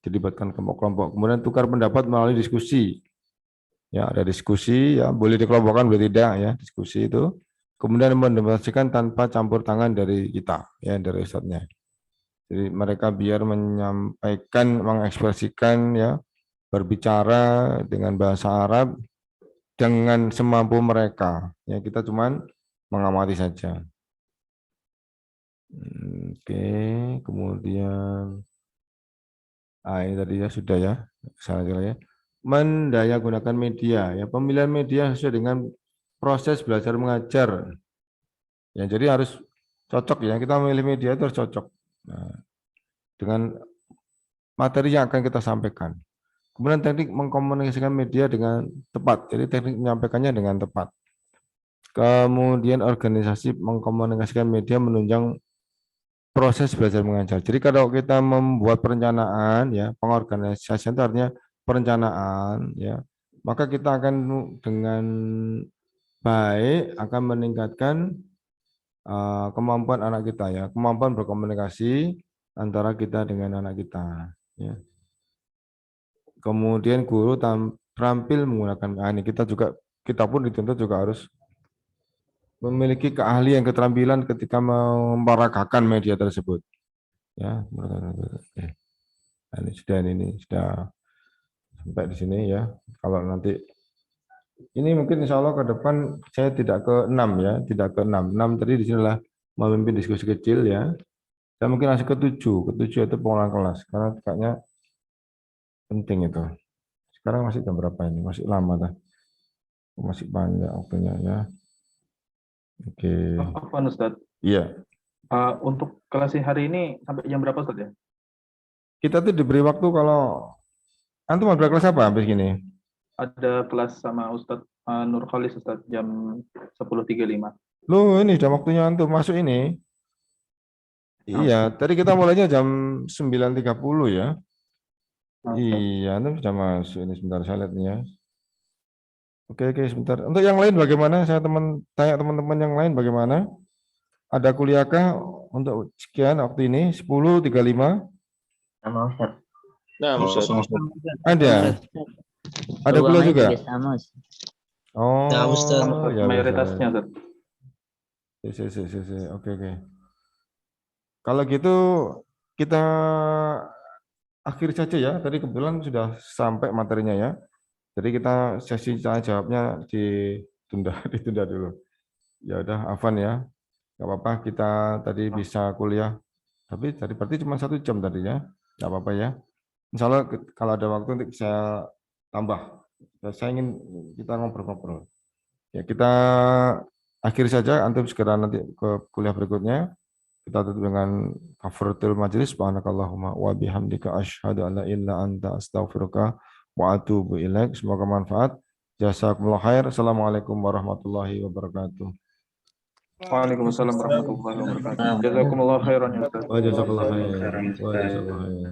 dilibatkan kelompok-kelompok, kemudian tukar pendapat melalui diskusi ya, ada diskusi ya, boleh dikelompokkan boleh tidak ya, diskusi itu, kemudian mendemonstrasikan tanpa campur tangan dari kita ya, dari ustadznya. Jadi mereka biar menyampaikan, mengekspresikan ya, berbicara dengan bahasa Arab dengan semampu mereka ya, kita cuman mengamati saja. Oke, kemudian ini tadi ya sudah ya, salah ya. Mendaya gunakan media ya, pemilihan media sesuai dengan proses belajar mengajar ya, jadi harus cocok ya, kita memilih media itu harus cocok dengan materi yang akan kita sampaikan. Kemudian teknik mengkomunikasikan media dengan tepat, jadi teknik menyampaikannya dengan tepat. Kemudian organisasi mengkomunikasikan media menunjang proses belajar mengajar. Jadi kalau kita membuat perencanaan ya, pengorganisasian itu artinya perencanaan ya, maka kita akan dengan baik akan meningkatkan kemampuan anak kita ya, kemampuan berkomunikasi antara kita dengan anak kita ya. Kemudian guru terampil menggunakan ini, kita pun dituntut juga harus memiliki keahlian, keterampilan ketika memperagakan media tersebut ya. Nah, ini sudah sampai di sini ya. Kalau nanti ini mungkin insya Allah ke depan saya tidak ke 6 ya, tidak ke 6. 6 tadi di sinilah memimpin diskusi kecil ya. Saya mungkin langsung ke 7. Ke 7 itu pengulangan kelas karena kayaknya penting itu. Sekarang masih jam berapa ini? Masih lama dah. Masih banyak waktunya ya. Oke. Apa Ustaz? Iya. Untuk kelas hari ini sampai jam berapa Ustaz ya? Kita tuh diberi waktu kalau antum ada kelas apa habis gini? Ada kelas sama Ustaz Nur Khalis Ustaz jam 10.35. Loh, ini udah waktunya antum masuk ini. Iya, tadi kita mulainya jam 9.30 ya. Iya, antum sudah masuk ini, sebentar saya lihat nih ya. Oke, sebentar. Untuk yang lain bagaimana? Saya tanya teman-teman yang lain bagaimana? Ada kuliahkah untuk sekian waktu ini? 10.35? Sama Ustaz. Nah, Ada? Ada kuliah juga? Oh, Nah, Ustaz. ya, Mayoritasnya Ustaz. Oke. Kalau gitu kita akhiri saja ya. Tadi kebetulan sudah sampai materinya ya. Jadi kita sesi tanya jawabnya ditunda dulu. Ya udah, Afan ya. Gak apa-apa, kita tadi bisa kuliah. Tapi tadi berarti cuma 1 jam tadinya. Gak apa-apa ya. Insya Allah kalau ada waktu nanti saya tambah. Saya ingin kita ngobrol-ngobrol. Ya, kita akhiri saja. Antum segera nanti ke kuliah berikutnya. Kita tutup dengan kafaratul majelis. Subhanakallahumma wa bihamdika asyhadu an la ilaha illa anta astaghfiruka wa atubu ilaik. Semoga manfaat. Jazakumullah khair. Assalamualaikum warahmatullahi wabarakatuh. Waalaikumsalam warahmatullahi wabarakatuh. Jazakumullah khairan ya Ustaz. Wa jazakallah khair. Wa jazakallah khair.